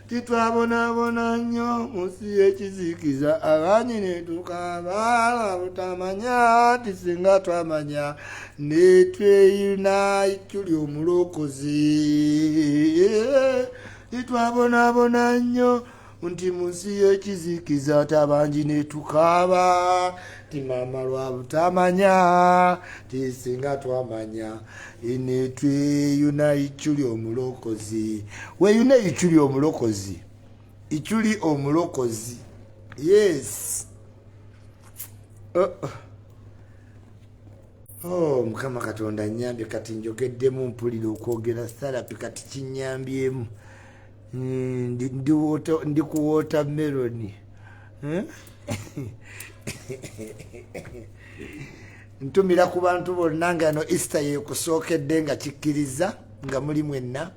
titwabonabona nnyo munsi y'ekizikiza abangi ne tukaaba butamanya tisinga twamanya ne tweyuna tuli omulokozi titwabonabona nnyo nti munsi y'ekizikiza tabangi ne tukaaba timama lwa butamanya tisinga twamanya ne tweyuna ichuli omulokozi weyuna ichuli omulokozi ichuli omulokozi yes mukama katonda nyambye kati njogeddemu mpulira okwogera therapi kati kinyambyemu ndi ku watermelon ntumira ku bantu bonna nga no Easter yekusookedde nga kikkiriza nga muli mwenna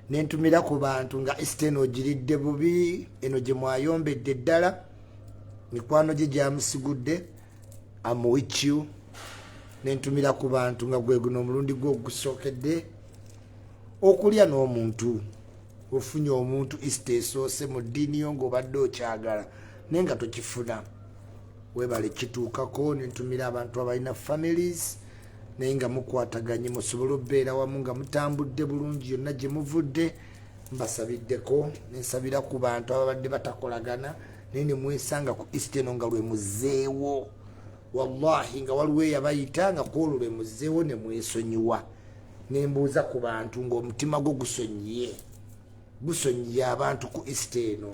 nentumira ku bantu nga Easter eno giridde bubi eno gye mwayombedde ddala mikwano gye gyamusigudde I'm with you nentumira ku bantu nga gwe guno omulundi gw'ogusookedde okulya n'omuntu ofunye omuntu Easter esoose mu ddiini yo ng'obadde okyagala naye nga tokifuna webale kituukako nentumira abantu abalina families naye nga mukwataganye musobole okubeera wamu nga mutambudde bulungi yonna gye muvudde mbasabiddeko nensabira ku bantu ababadde batakolagana naye ne mwesanga ku Easter eno nga lwe muzeewo wallahi nga waliwo eyabayita nga kwolwo lwe muzeewo ne mwesonyiwa nembuuza ku bantu ng'omutima gwo gusonyiye abantu ku Easter eno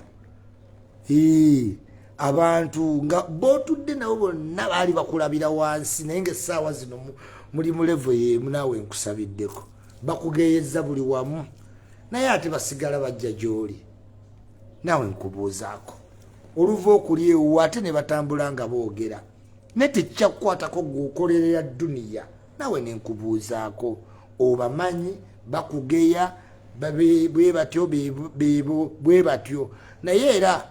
abantu nga botudde nabo bonna baali bakulabira wansi naye ng'essaawa zino muli mu levo y'emu naawe nkusabiddeko bakugeeyeza buli wamu naye ate basigala bajja gy'oli naawe nkubuuzaako oluva okuli ewuwo ate ne batambula nga boogera naye tekikyakukwatako gweokolerera duniya naawe ne nkubuuzaako obamanyi bakugeya bwe batyo bwe batyo naye era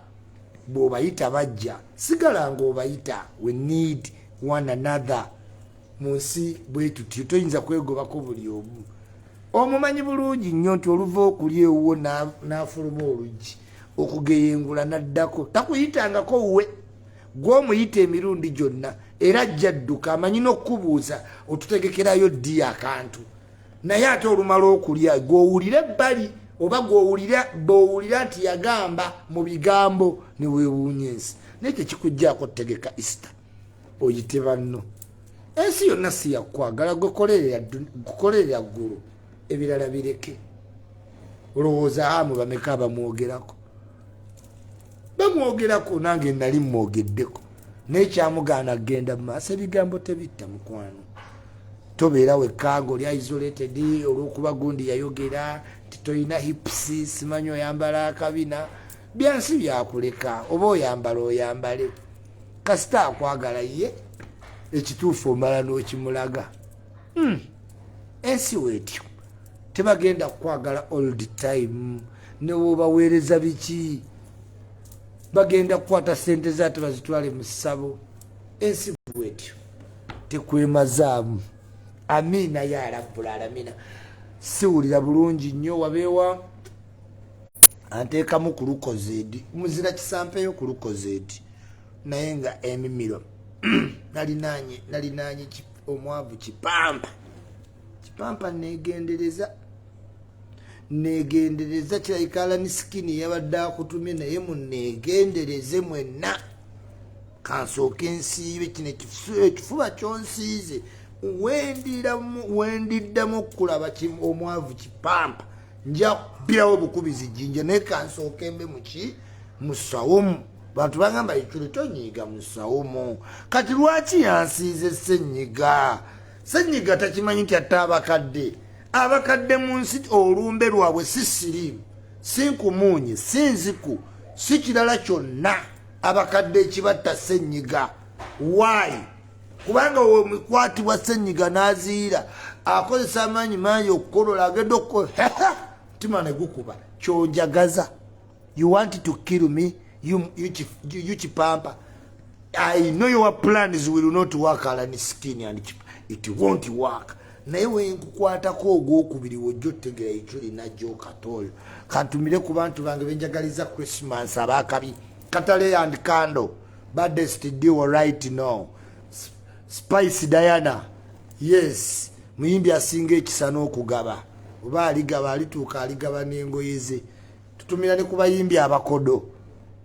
bw'obayita bajja sigala ng'obayita we need one another mu nsi bwe tutyo toyinza kwegobako buli omu omumanyi bulungi nnyo nti oluva okuli ewuwo n'afuluma oluggi okugeyengula n'addako takuyitangako we gw'omuyita emirundi gyonna era ajja adduka amanyi n'okkubuuza otutegekerayo ddi akantu naye ate olumala okulya gw'owulira ebbali oba gw'owulira nti yagamba mu bigambo ne weewuunya ensi naye tekikugjaako tegeka Easter oyite banno ensi yonna si yakwagala gukolerera ggulu ebirala bireke olowooza amu bameka bamwogerako nange nali mwogeddeko naye kyamugaana kgenda mu maaso ebigambo tebitta mukwano tobeera wekka ng'oli isolated olw'okuba gundi yayogera titoyina hips simanyi oyambala akabina byansi byakuleka oba oyambale kasita akwagala ye ekituufu omala n'okimulaga ensi weetyo tebagenda kukwagala all the time newobaweereza biki bagenda kukwata sente zaate bazitwale mu ssabo ensi bwetyo tekwemazaamu amina ya rabbul alamina siwulira bulungi nnyo wabeewa anteekamu ku lukozedi muzira kisampeyo ku lukozedi naye nga emimiro nalinaanye omwavu kipampa negendereza kirayikala ni sikini yabadde akutumye naye munegendereze mwenna kansooka ensiibe kino ekifuba kyonsiize wendiddamu okulaba omwavu kipampa nja bbirawo obukubizi jjinja naye kansooka embe musawomu bantu bagamba ekyo tonyiiga musawomu kati lwaki yansiize senyiga takimanyi nti atte abakadde mu nsi olumbe lwabwe si siriimu si nkumuunyi si nziku si kirala kyonna abakadde ekibatta senyiga waayi kubanga omukwatibwa senyiga n'aziira akozesa amaanyi mangi okukolola agenda mutima ne gukuba kyonjagaza you want to kill me you chipampa I know your plans will not work ala ni skin and it won't work naye wenkukwatako ogwokubiri wojja otegera ekyo linajjo katooyo kantumire ku bantu bange benjagaliza Christmas abakabi Katale and Candle baddest deal right now Spice Diana yes muyimbi asinga ekisa n'okugaba oba aligaba alituuka aligaba n'engoye ze tutumira ne ku bayimbi abakodo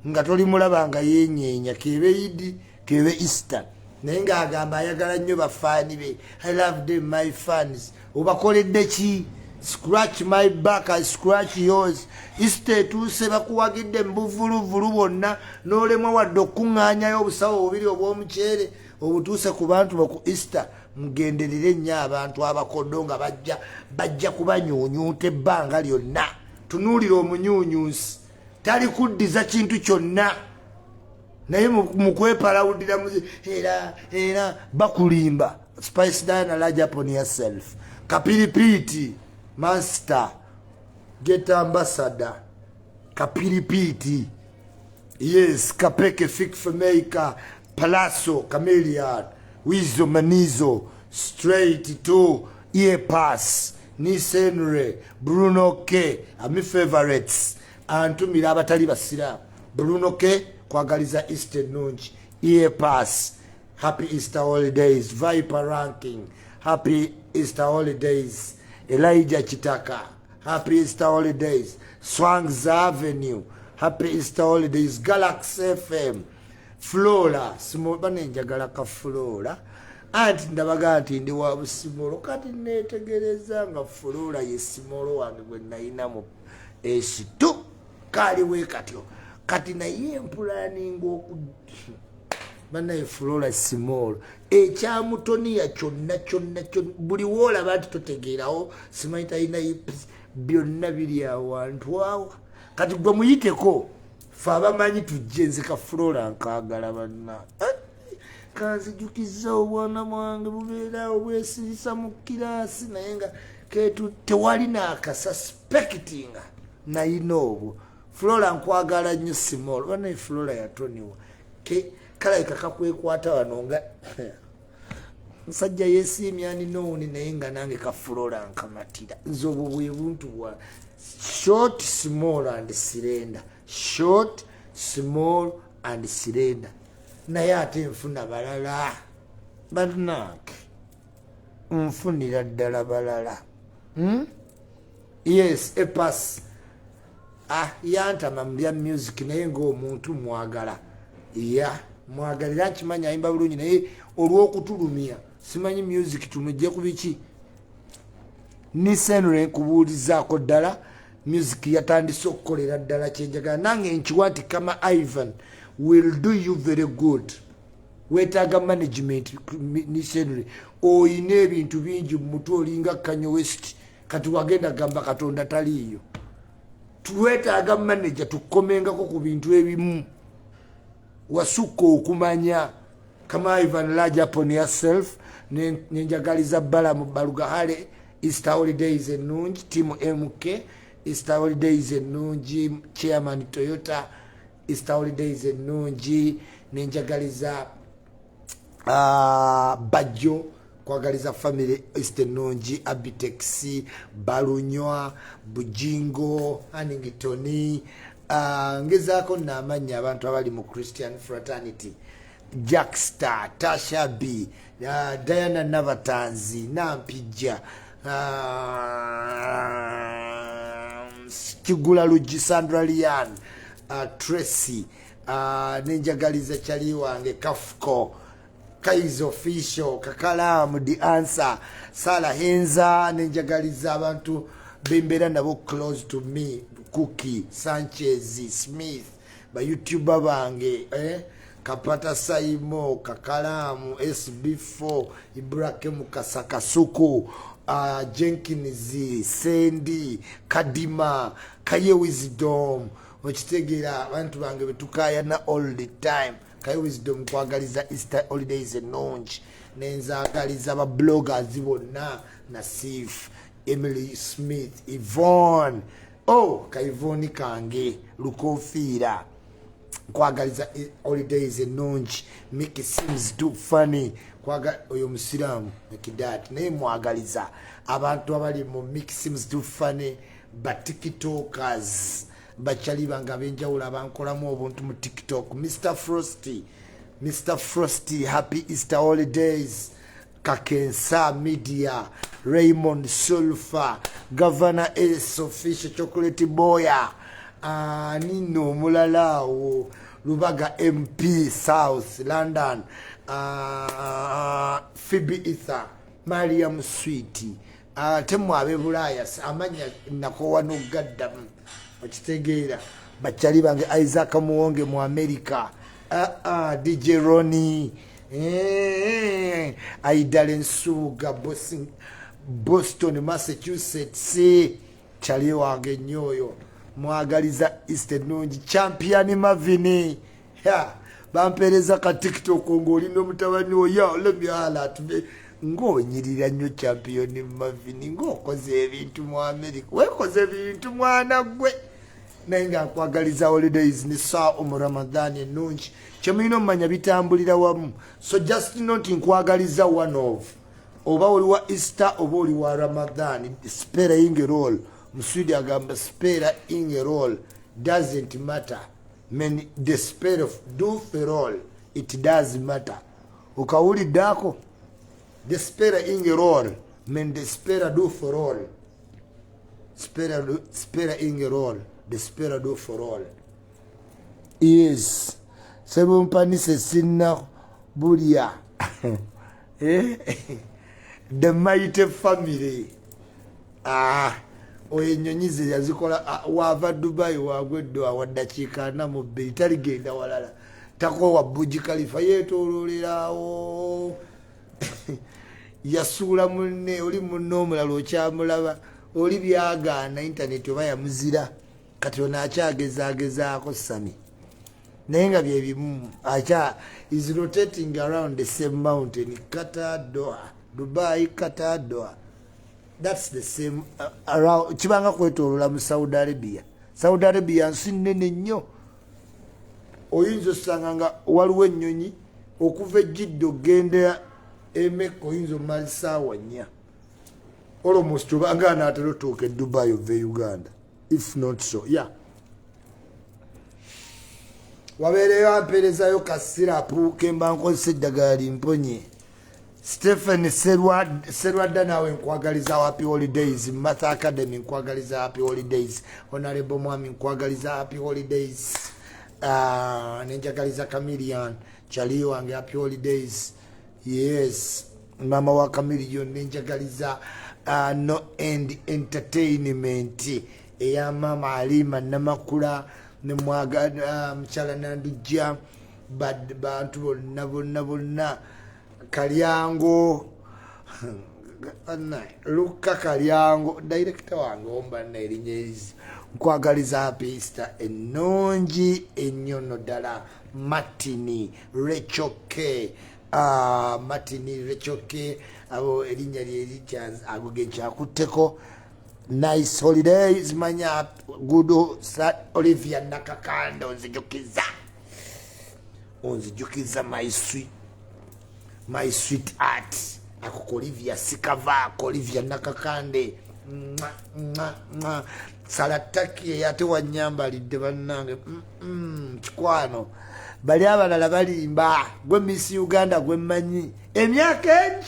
nga toli mulaba nga yenyeenya kebe Idi kebe Easter naye ng'agamba ayagala nnyo bafaani be I love them my fans obakoledde ki scratch my back I scratch yours Easter etuuse bakuwagidde mbuvuluvulu bonna n'olemwa wadde okuŋŋaanyayo obusawo bubiri obw'omuceere obutuuse ku bantu baku Easter mugenderere nnyo abantu abakodo nga bajja kubanyuunyuuta ebbanga lyonna tunuulira omunyuunyuusi tali kuddiza kintu kyonna naye mukwepalawudira era bakulimba Spice Diana large upon yourself Kapiripiti Master Get Ambassador Kapiripiti yes Kapeke Fik Maker Palazzo Chameleon Wizo Manizo Straight to Ear Pass Nisenre Bruno K ami favorites antumira abatali basira Bruno K kwagaliza Easter nungi Ear Pass Happy Easter holidays Viper ranking Happy Easter holidays Elijah Chitaka Happy Easter holidays Swangs Avenue Happy Easter holidays Galaxy FM Flora banenjagala ka Flora anti ndabaga nti ndi wa Busimolo kati netegereza nga Flora ye Simolo wange gwe nayina mu esitu kali we katyo kati naye mpulaninga banaye Flora Simolo ekyamutoniya kyonna buli woolaba nti totegeerawo simanyi talina byonna biri awantu awo kati gwe muyiteko fe abamanyi tujje nzika Flora nkaagala banna kanzijukiza obwana bwange bubeerawo bwesirisa mu kiraasi naye nga tewali naakasuspectinga nayina obwo Flora nkwagala nnyo Simolo banaye Flora yatoniwa kalabika kakwekwata wano nga musajja yesiimya ninooni naye nga nange ka Flora nkamatira nze obwo bwe buntu bwa short small and surrender short small and surrender naye ate nfuna balala bannange nfunira ddala balala yes epas yantama mu bya music naye ng'omuntu mwagala mwagalira nkimanyi ayimba bulungi naye olw'okutulumya simanyi music tumujje ku biki nisenure nkubuulizaako ddala music yatandise okukolera ddala kyenjagala nange nkiwa nti kama Ivan will do you very good weetaaga management nisenure oyina ebintu bingi mu mutwe olinga Kanye West kati wagenda gamba Katonda taliiyo tuwetaaga manager tukomengako ku bintu ebimu wasukka okumanya kama Ivan large upon yourself nenjagaliza bbala mu Balugahale Easter holidays ennungi team MK Easter holidays ennungi chairman Toyota Easter holidays ennungi nenjagaliza Bajjo kwagaliza family Easter ennungi Abitex Balunywa Bujingo Hanington ngezaako namanya abantu abali mu Christian fraternity Jackstar Tasha B Diana Navatanzi Nampijja Kigula Luji Sandra Lian Tracy nenjagaliza chali wange Kafko Kaiz Official Kakalamu The Answer Sala Henza nenjagaliza abantu bembera nabo close to me Cookie Sanchez Smith ba YouTuber bange Kapata Saimo Kakalamu SB4 Ibrahim Kasakasuku Jenkins Sandy Kadima Kaye Wisdom okitegera abantu bange betukayana all the time Kaye Wisdom kwagaliza Easter holidays ennungi nenzagaliza aba bloggers bonna Nasif Emily Smith Yvonne Kaivoni kange Lukofiira nkwagaliza holidays ennungi. Make it seems too funny. Oyo musiramu ekidati naye mwagaliza abantu abali mu make seems too funny ba tiktokers bachali banga benjawula bankolamu obuntu mu TikTok. Mr. Frosty, happy Easter holidays. Kakensa Media, Raymond Sulfa, Governor S Official Chocolate Boya, Nino Mulalawo, Lubaga MP South London, Phoebe Ether, Mariam Sweetie, Temu Ebulaaya, amanya nakowa no gaddamu okitegeera bachali bange Isaac Muwonge mu America, DJ Ronnie, Aidalen Suga, Boston, Massachusetts, chali wange nyoyo mwagaliza Easter nungi. Champion Mavini, bampereza ka TikTok ngoli no mutabani wo ya lebyala tube ngonyirira nnyo Champion Mavini ngokoze ebintu mu America wekoze ebintu mwana gwe nainga kwagaliza holidays ni saa mu Ramadan ennungi kyemino manya bitambulira wamu. So just not nkwagaliza one of oba oli wa Easter oba oli wa Ramadan spare in role Musudi agamba spare in role doesn't matter. Men the spare of do for all it does matter. Ukawuli dako the spare in role men the spare do for all spare in role the spare do for all. Yes, seven panise sinna bulia. The mighty family. Oyenyonyize yazikola wava Dubai wagweddo awadakika na mu bitali genda walala tako wa Burj Khalifa yetololerawo yasula munne oli munno mulalo kyamulaba oli byagaana internet oba yamuzira kati ona akyagezaagezaako Sami naye nga bye bimu acha is rotating around the same mountain. Qatar, Doha, Dubai, Qatar, Doha. That's the same around chibanga kwetolola mu Saudi Arabia nsinene nnyo oyinzo sanganga waliwo ennyonyi okuva Jiddo genda Emeka oyinzo malisa wanya almost obanga natalotuuka Dubai ove Uganda if not so wabeereyo amperezayo kasirapu kemba nkozesa eddagala limponye. Stephen Serwada nawe nkwagaliza happy holidays. Matha Academy nkwagaliza happy holidays. Honorable Mwami nkwagaliza happy holidays. Nenjagaliza Chameleon chali wange happy holidays. Yes, mama wa Chameleon nenjagaliza No End Entertainment eya mama Alima Namakula ne mwaga mchala Nandujja bantu bonna Kalyango Luka Kalyango director wange omba nerinyezi nkwagaliza happy Easter ennungi ennyono ddala. Martini Rechoke abo erinnya lyeri agoge kyakuteko. Nice holidays manya good Olivia Nakakanda onzijukiza my sweet art ako Olivia Sikava Olivia Nakakande salataki yate wanyamba lidde bannange kikwano bali abalala balimba gwe Miss Uganda gwe manyi emyaka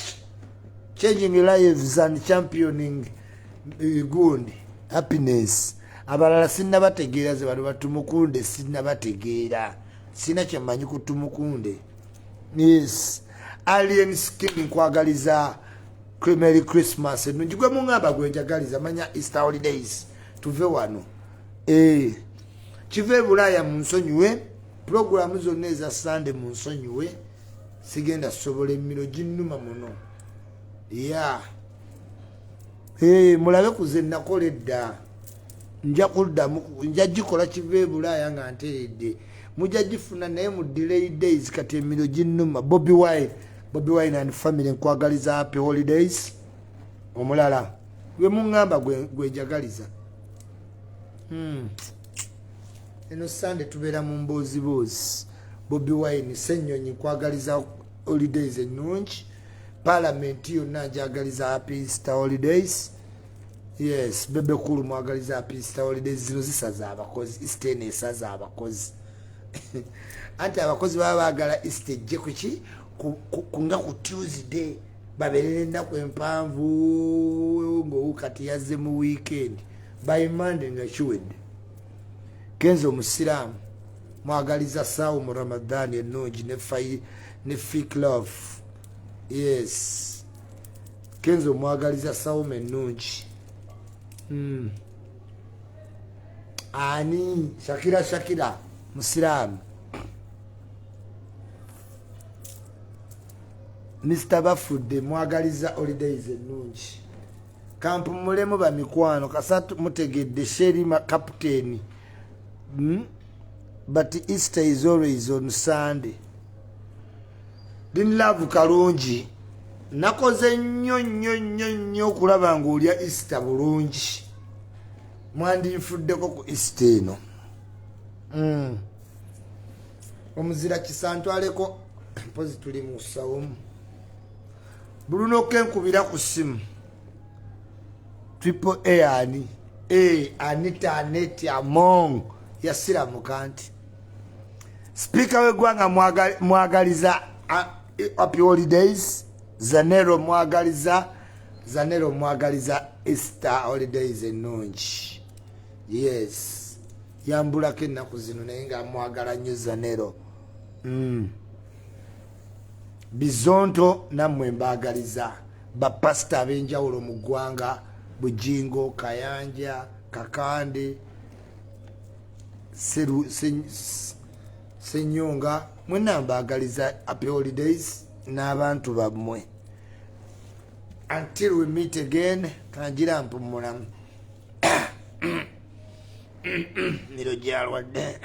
changing lives and championing good happiness. Abalala sinna bategeera ze bali batumukunde sinna bategeera sina kyemanyi ku tumukunde. Yes, Alien Skin nkwagaliza Merry Christmas ennungi gwe mungamba gwe njagaliza manya Easter holidays tuve wano kive Ebulaaya mu nsonyiwe program zonna eza Sunday mu nsonyiwe sigenda sobola emmiro ginnuma muno mulabe kuze nakoledda nja kuddamu nja gikola kive Ebulaaya nga nteredde mujja gifuna naye mu delay days kati emmiro ginnuma. Bobby Wine and family nkwagaliza happy holidays. Omulala gwe mungamba gwe njagaliza eno Sunday tubeera mu mboozi Bobi Wine Ssenyonyi nkwagaliza holidays ennungi. Parliament yonna njagaliza happy Easter holidays. Yes, Bebe Kulu mwagaliza happy Easter holidays. Zino zisaza abakozi, Easter eno esaza abakozi. Anti abakozi baba baagala Easter ejje kuki kunga ku Tuesday babeerera ennaku empanvu ng'owukati yazze mu weekend by Monday nga kiwedde. Kenzo Omusiraamu mwagaliza sawu mu Ramadan ennungi ne fake love. Yes, Kenzo mwagaliza sawu ennungi. Ani Shakira Musiraamu. Mr. Bafudde mwagaliza holidays ennungi. Kampu mulemu ba mikwano kasatu mutegedde Sherima captain. But Easter is always on Sunday. Din love kalungi. Nakoze nnyo okulaba ng'olya Easter bulungi. Mwandinfuddeko ku Easter eno. Omuzira kisantwaleko mpozi tuli mu sawumu. Bruno kenkubira ku simu. Triple A ani. Anita Aneti Among yasira mukanti. Speaker w'eggwanga mwagaliza happy holidays. Zanero mwagaliza Easter holidays ennungi. Yes. Yambulako ennaku zino naye nga mwagala nnyo Zanero. Bizonto nammwe mbagaliza. Bapasita ab'enjawulo mu ggwanga. Bujingo, Kayanja, Kakande, Senyonga. Mwena mbagaliza happy holidays n'abantu bammwe. Until we meet again, kanjira mpumulamu. Niro gyalwadde.